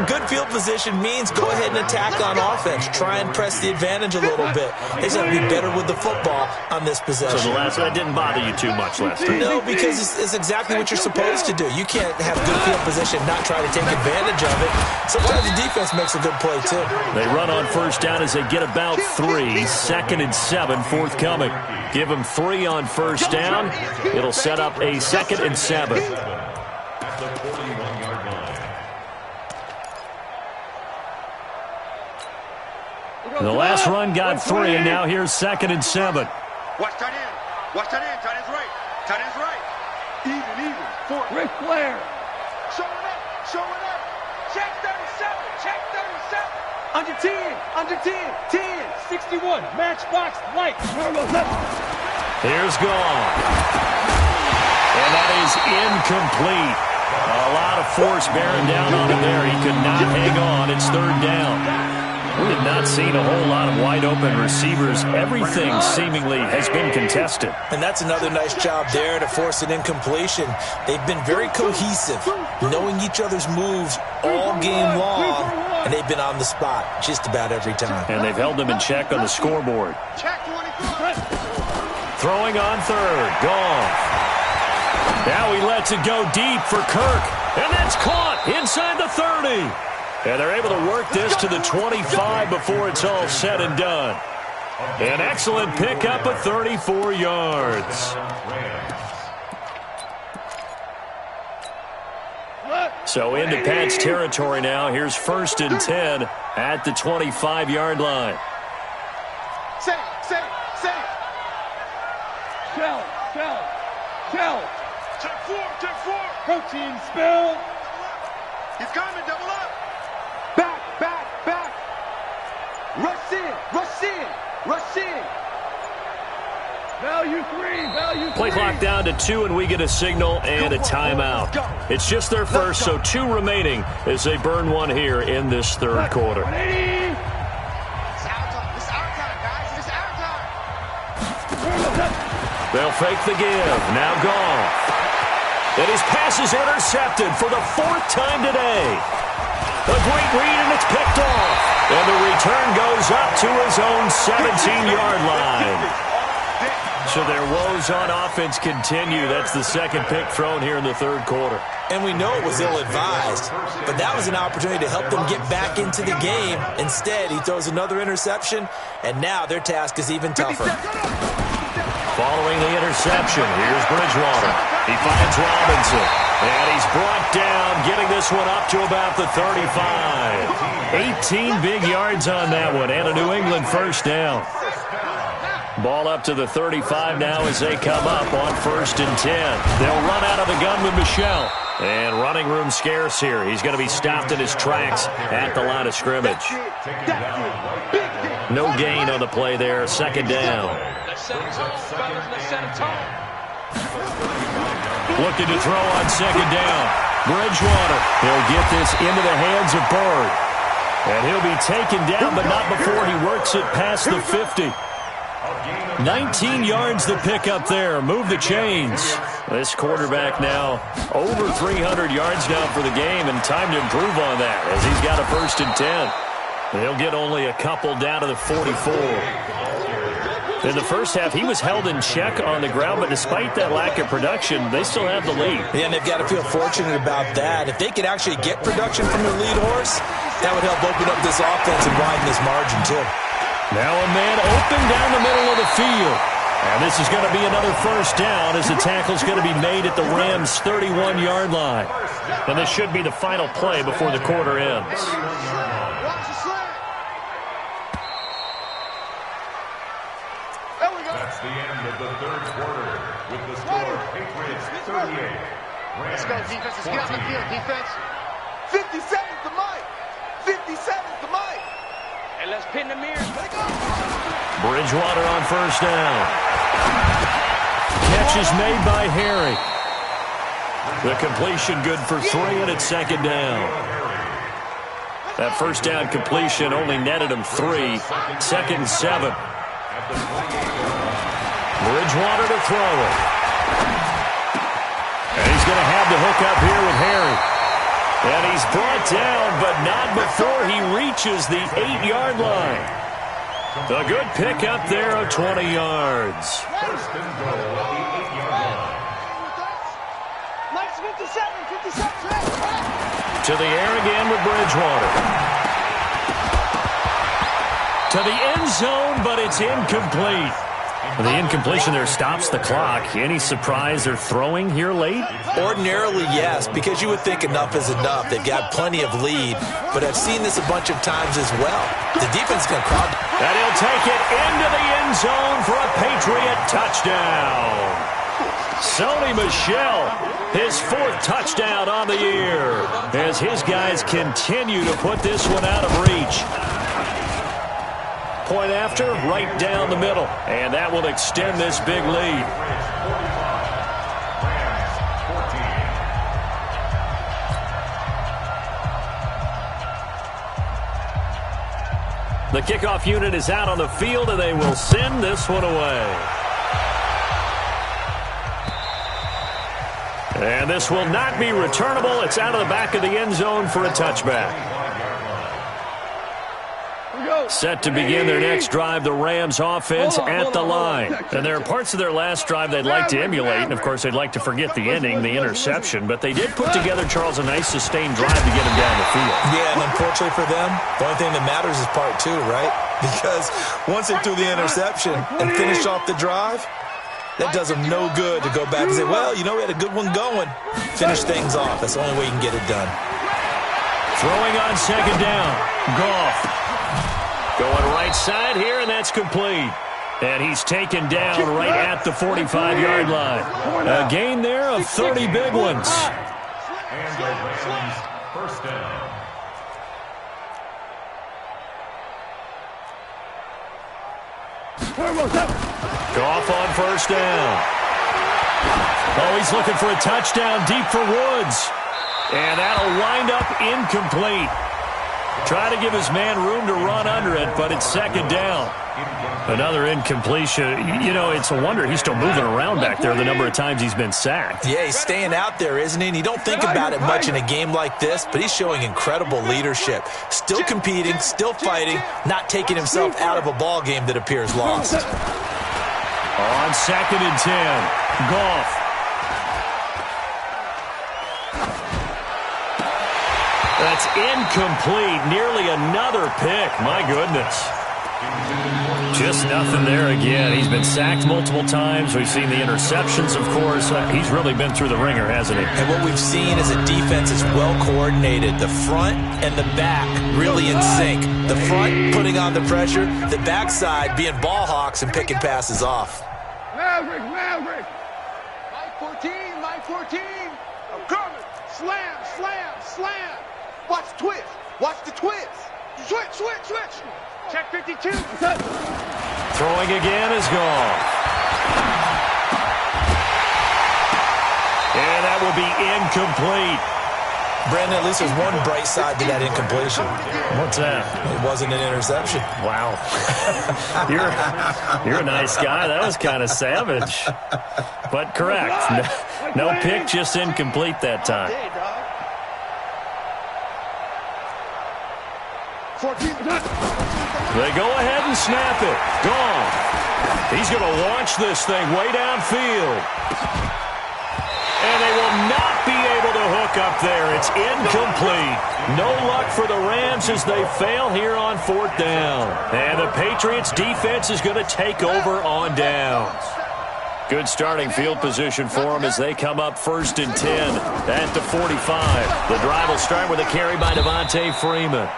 good field position means go ahead and attack on offense. Try and press the advantage a little bit. They just have to be better with the football on this possession. So that didn't bother you too much last time? No, because it's exactly what you're supposed to do. You can't have good field position, not try to take advantage of it. Sometimes the defense makes a good play, too. They run on first down as they get about 3. 2nd and 7 forthcoming. Give them 3 on first down. It'll set up a 2nd and 7. The last run got 3, and now here's 2nd and 7. Watch tight end. Watch tight end. Tight end's right. Tight end's right. Even. Ric Flair. Show it up. Check 37. Check 37. Under 10. 10. 61. Matchbox light. Here's gone. And that is incomplete. A lot of force bearing down on him there. He could not hang on. It's 3rd down. We have not seen a whole lot of wide-open receivers. Everything seemingly has been contested. And that's another nice job there to force an incompletion. They've been very cohesive, knowing each other's moves all game long, and they've been on the spot just about every time. And they've held them in check on the scoreboard. Throwing on 3rd. Gone. Now he lets it go deep for Kirk. And that's caught inside the 30. And they're able to work this to the 25 before it's all said and done. An excellent pickup of 34 yards. So into Pat's territory now. Here's 1st and 10 at the 25-yard line. Say. Shell. Check 4. Protein spill. He's coming. Double up. Back. Rush in. Value 3. Play clock down to 2, and we get a signal and a timeout. It's just their first, so 2 remaining as they burn 1 here in this 3rd quarter. It's our time, guys. It's our time. They'll fake the give. Now gone. And his pass is intercepted for the 4th time today. A great read, and it's picked off. And the return goes up to his own 17-yard line. So their woes on offense continue. That's the 2nd pick thrown here in the 3rd quarter. And we know it was ill-advised, but that was an opportunity to help them get back into the game. Instead, he throws another interception, and now their task is even tougher. Following the interception, here's Bridgewater. He finds Robinson, and he's brought down, getting this one up to about the 35. 18 big yards on that one, and a New England first down. Ball up to the 35 now as they come up on 1st and 10. They'll run out of the gun with Michel. And running room scarce here. He's going to be stopped in his tracks at the line of scrimmage. No gain on the play there. 2nd down. Looking to throw on 2nd down. Bridgewater. He'll get this into the hands of Bird. And he'll be taken down, but not before he works it past the 50. 19 yards to pick up there. Move the chains. This quarterback now over 300 yards now for the game, and time to improve on that as he's got a 1st and 10. They'll get only a couple down to the 44. In the first half, he was held in check on the ground, but despite that lack of production, they still have the lead. Yeah, and they've got to feel fortunate about that. If they could actually get production from their lead horse, that would help open up this offense and widen this margin, too. Now a man open down the middle of the field. And this is going to be another 1st down as the tackle's going to be made at the Rams' 31-yard line. And this should be the final play before the quarter ends. That's the end of the 3rd quarter with the score Patriots 38. Let's go, defense. Let's get on the field, defense. 57's the mic. 57's the mic. And let's pin the mirror. Bridgewater on 1st down. Catch is made by Harry. The completion good for 3, and it's 2nd down. That 1st down completion only netted him 3. 2nd and 7. Bridgewater to throw it. And he's going to have tried to hook up here with Harry. And he's brought down, but not before he reaches the 8-yard line. A good pickup there of 20 yards. First and goal at the 8-yard line. Mike's 57. To the air again with Bridgewater. To the end zone, but it's incomplete. The incompletion there stops the clock. Any surprise they're throwing here late? Ordinarily, yes, because you would think enough is enough. They've got plenty of lead, but I've seen this a bunch of times as well. The defense is going to crowd. And he'll take it into the end zone for a Patriot touchdown. Sony Michel, his 4th touchdown on the year, as his guys continue to put this one out of reach. Point after, right down the middle. And that will extend this big lead. The kickoff unit is out on the field, and they will send this one away. And this will not be returnable. It's out of the back of the end zone for a touchback. Set to begin their next drive, the Rams offense at the line. And there are parts of their last drive they'd like to emulate, and of course they'd like to forget the ending, the interception, but they did put together, Charles, a nice sustained drive to get him down the field. Yeah, and unfortunately for them, the only thing that matters is part 2, right? Because once they threw the interception and finished off the drive, that does them no good to go back and say, well, you know, we had a good one going. Finish things off. That's the only way you can get it done. Throwing on second down, Goff. Going right side here, and that's complete. And he's taken down right at the 45-yard line. A gain there of 30 big ones. And the Rams first down. Goff on first down. Oh, he's looking for a touchdown deep for Woods. And that'll wind up incomplete. Try to give his man room to run under it, but it's second down. Another incompletion. You know, it's a wonder he's still moving around back there the number of times he's been sacked. Yeah, he's staying out there, isn't he? And you don't think about it much in a game like this, but he's showing incredible leadership. Still competing, still fighting, not taking himself out of a ball game that appears lost. On second and 10, Goff. That's incomplete. Nearly another pick. My goodness. Just nothing there again. He's been sacked multiple times. We've seen the interceptions, of course. He's really been through the ringer, hasn't he? And what we've seen is a defense is well coordinated. The front and the back really in sync. The front putting on the pressure. The backside being ball hawks and picking passes off. Maverick. Mike 14. I'm coming. Slam. Watch twist. Watch the twist. Switch. Check 52. Throwing again is gone. And that will be incomplete. Brandon, at least there's one bright side to that incompletion. What's that? It wasn't an interception. Wow. You're a nice guy. That was kind of savage. But correct. No pick, just incomplete that time. They go ahead and snap it. Gone. He's going to launch this thing way downfield. And they will not be able to hook up there. It's incomplete. No luck for the Rams as they fail here on 4th down. And the Patriots defense is going to take over on downs. Good starting field position for them as they come up 1st and 10 at the 45. The drive will start with a carry by Devontae Freeman.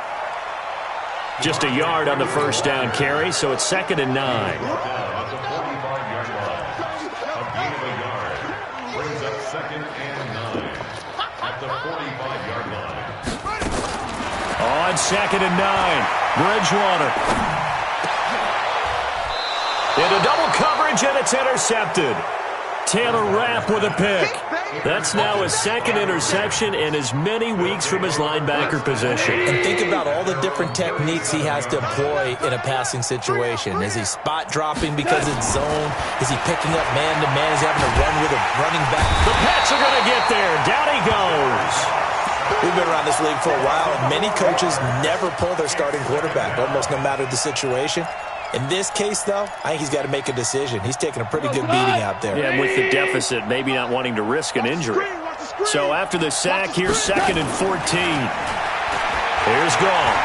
Just a yard on the first down carry, so it's 2nd and 9. At the 45-yard line. A gain of a yard. Brings up 2nd and 9. At the 45-yard line. On 2nd and 9, Bridgewater. Into double coverage, and it's intercepted. Taylor Rapp with a pick. That's now his 2nd interception in as many weeks from his linebacker position. And think about all the different techniques he has to employ in a passing situation. Is he spot dropping because it's zone? Is he picking up man-to-man? Is he having to run with a running back? The Pats are going to get there. Down this league for a while, and many coaches never pull their starting quarterback, almost no matter the situation. In this case, though, I think he's got to make a decision. He's taking a pretty good beating out there. Yeah, with the deficit, maybe not wanting to risk an injury. So after the sack, here's 2nd and 14. Here's Goff.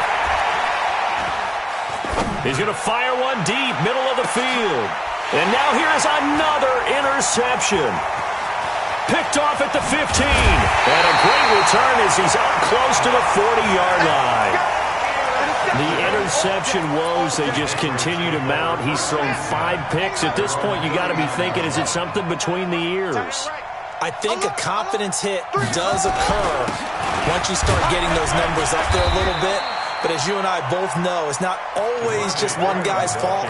He's going to fire one deep, middle of the field. And now here's another interception. Picked off at the 15. And a great return as he's up close to the 40-yard line. The interception woes, they just continue to mount. He's thrown 5 picks. At this point, you got to be thinking, is it something between the ears? I think a confidence hit does occur once you start getting those numbers up there a little bit. But as you and I both know, it's not always just one guy's fault.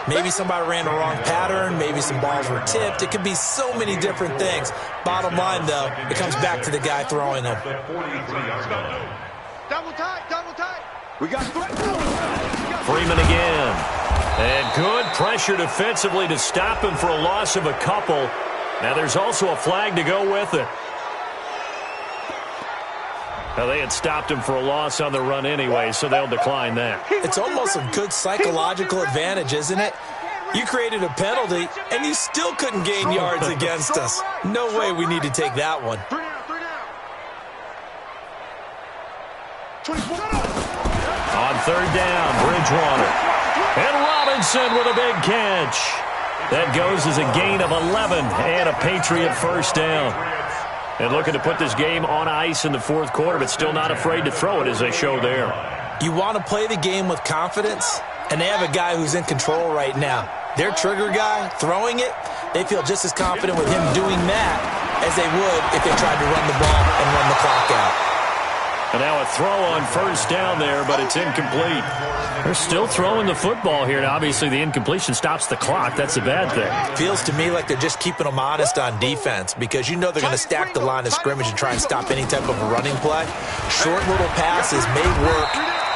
Maybe somebody ran the wrong pattern. Maybe some balls were tipped. It could be so many different things. Bottom line, though, it comes back to the guy throwing them. Double tight, double tight. We got Freeman again. And good pressure defensively to stop him for a loss of a couple. Now there's also a flag to go with it. Now they had stopped him for a loss on the run anyway, so they'll decline that. It's almost a good psychological advantage, isn't it? You created a penalty, and you still couldn't gain yards against us. No way we need to take that one. On 3rd down, Bridgewater. And Robinson with a big catch. That goes as a gain of 11 and a Patriot first down. And looking to put this game on ice in the 4th quarter, but still not afraid to throw it as they show there. You want to play the game with confidence, and they have a guy who's in control right now. Their trigger guy throwing it, they feel just as confident with him doing that as they would if they tried to run the ball and run the clock out. And now a throw on 1st down there, but it's incomplete. They're still throwing the football here. Now, obviously, the incompletion stops the clock. That's a bad thing. Feels to me like they're just keeping them honest on defense because you know they're going to stack the line of scrimmage and try and stop any type of a running play. Short little passes may work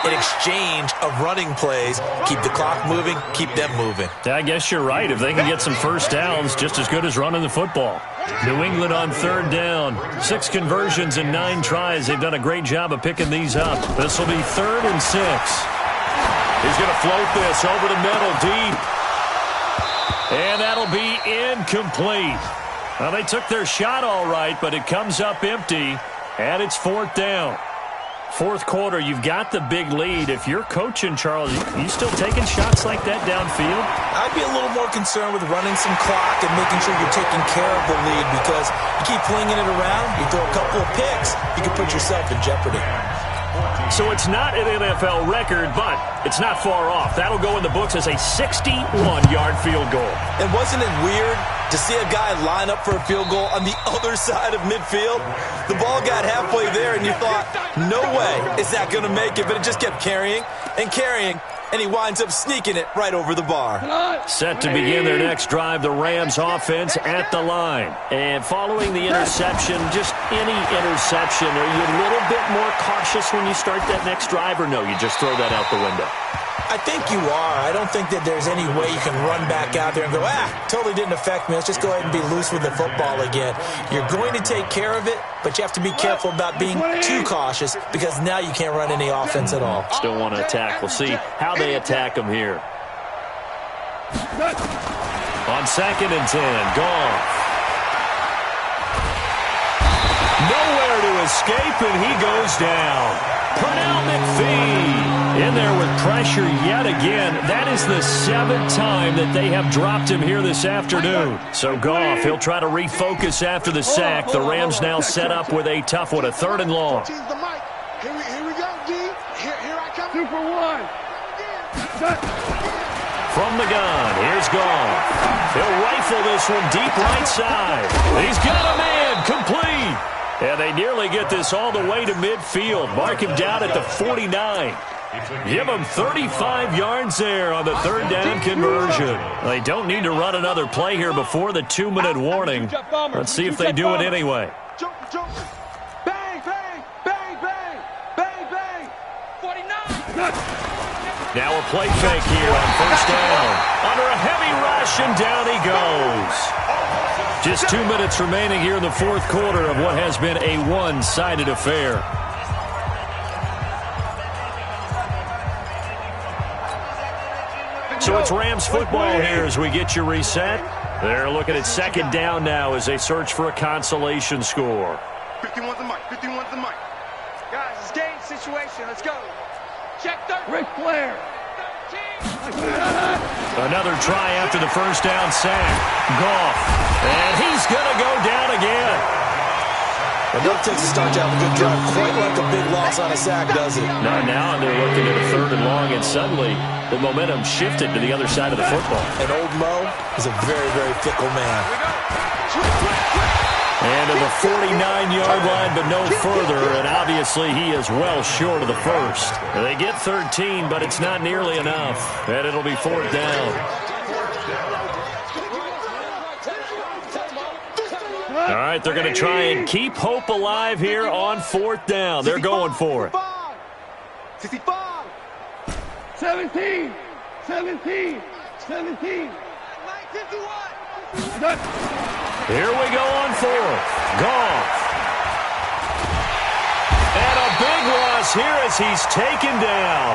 in exchange of running plays. Keep the clock moving, keep them moving. I guess you're right. If they can get some first downs, just as good as running the football. New England on 3rd down. 6 conversions and 9 tries. They've done a great job of picking these up. This will be 3rd and 6. He's going to float this over the middle, deep. And that'll be incomplete. Well, they took their shot all right, but it comes up empty, and it's 4th down. 4th quarter, you've got the big lead. If you're coaching, Charles, you still taking shots like that downfield? I'd be a little more concerned with running some clock and making sure you're taking care of the lead because you keep flinging it around, you throw a couple of picks, you can put yourself in jeopardy. So it's not an NFL record, but it's not far off. That'll go in the books as a 61-yard field goal. And wasn't it weird to see a guy line up for a field goal on the other side of midfield? The ball got halfway there, and you thought, no way is that going to make it, but it just kept carrying and carrying, and he winds up sneaking it right over the bar. Set to begin their next drive, the Rams offense at the line. And following the interception, just any interception, are you a little bit more cautious when you start that next drive, or no, you just throw that out the window? I think you are. I don't think that there's any way you can run back out there and go, totally didn't affect me. Let's just go ahead and be loose with the football again. You're going to take care of it, but you have to be careful about being too cautious because now you can't run any offense at all. Still want to attack. We'll see how they attack them here. On 2nd and 10, Goff. Nowhere to escape, and he goes down. Pernell McPhee in there with pressure yet again. That is the 7th time that they have dropped him here this afternoon. So Goff, he'll try to refocus after the sack. The Rams now set up with a tough one, a 3rd and long. Here we go, D. Here I come. 2 for 1. From the gun, here's Goff. He'll rifle this one deep right side. He's got a man, complete. And they nearly get this all the way to midfield. Mark him down at the 49. Give him 35 yards there on the 3rd down conversion. They don't need to run another play here before the 2-minute warning. Let's see if they do it anyway. Bang, bang, bang, bang, bang, bang. 49. Now a play fake here on 1st down. Under a heavy rush, and down he goes. Just 2 minutes remaining here in the 4th quarter of what has been a one-sided affair. So it's Rams football here as we get you reset. They're looking at second down now as they search for a consolation score. 51's the mic. 51's the mic. Guys, it's game situation. Let's go. Check Ric Flair. Another try after the first down sack. Goff. And he's going to go down again. Enough takes to start to have a good drive. Quite like a big loss on a sack, does it? Not now, and they're looking at a third and long, and suddenly the momentum shifted to the other side of the football. And old Mo is a very, very fickle man. And to the 49-yard line, but no further, and obviously he is well short of the first. They get 13, but it's not nearly enough, and it'll be fourth down. All right, they're going to try and keep hope alive here on fourth down. They're going for it. 65. 17. 17. 17. 51. Here we go on fourth. Goff. And a big loss here as he's taken down.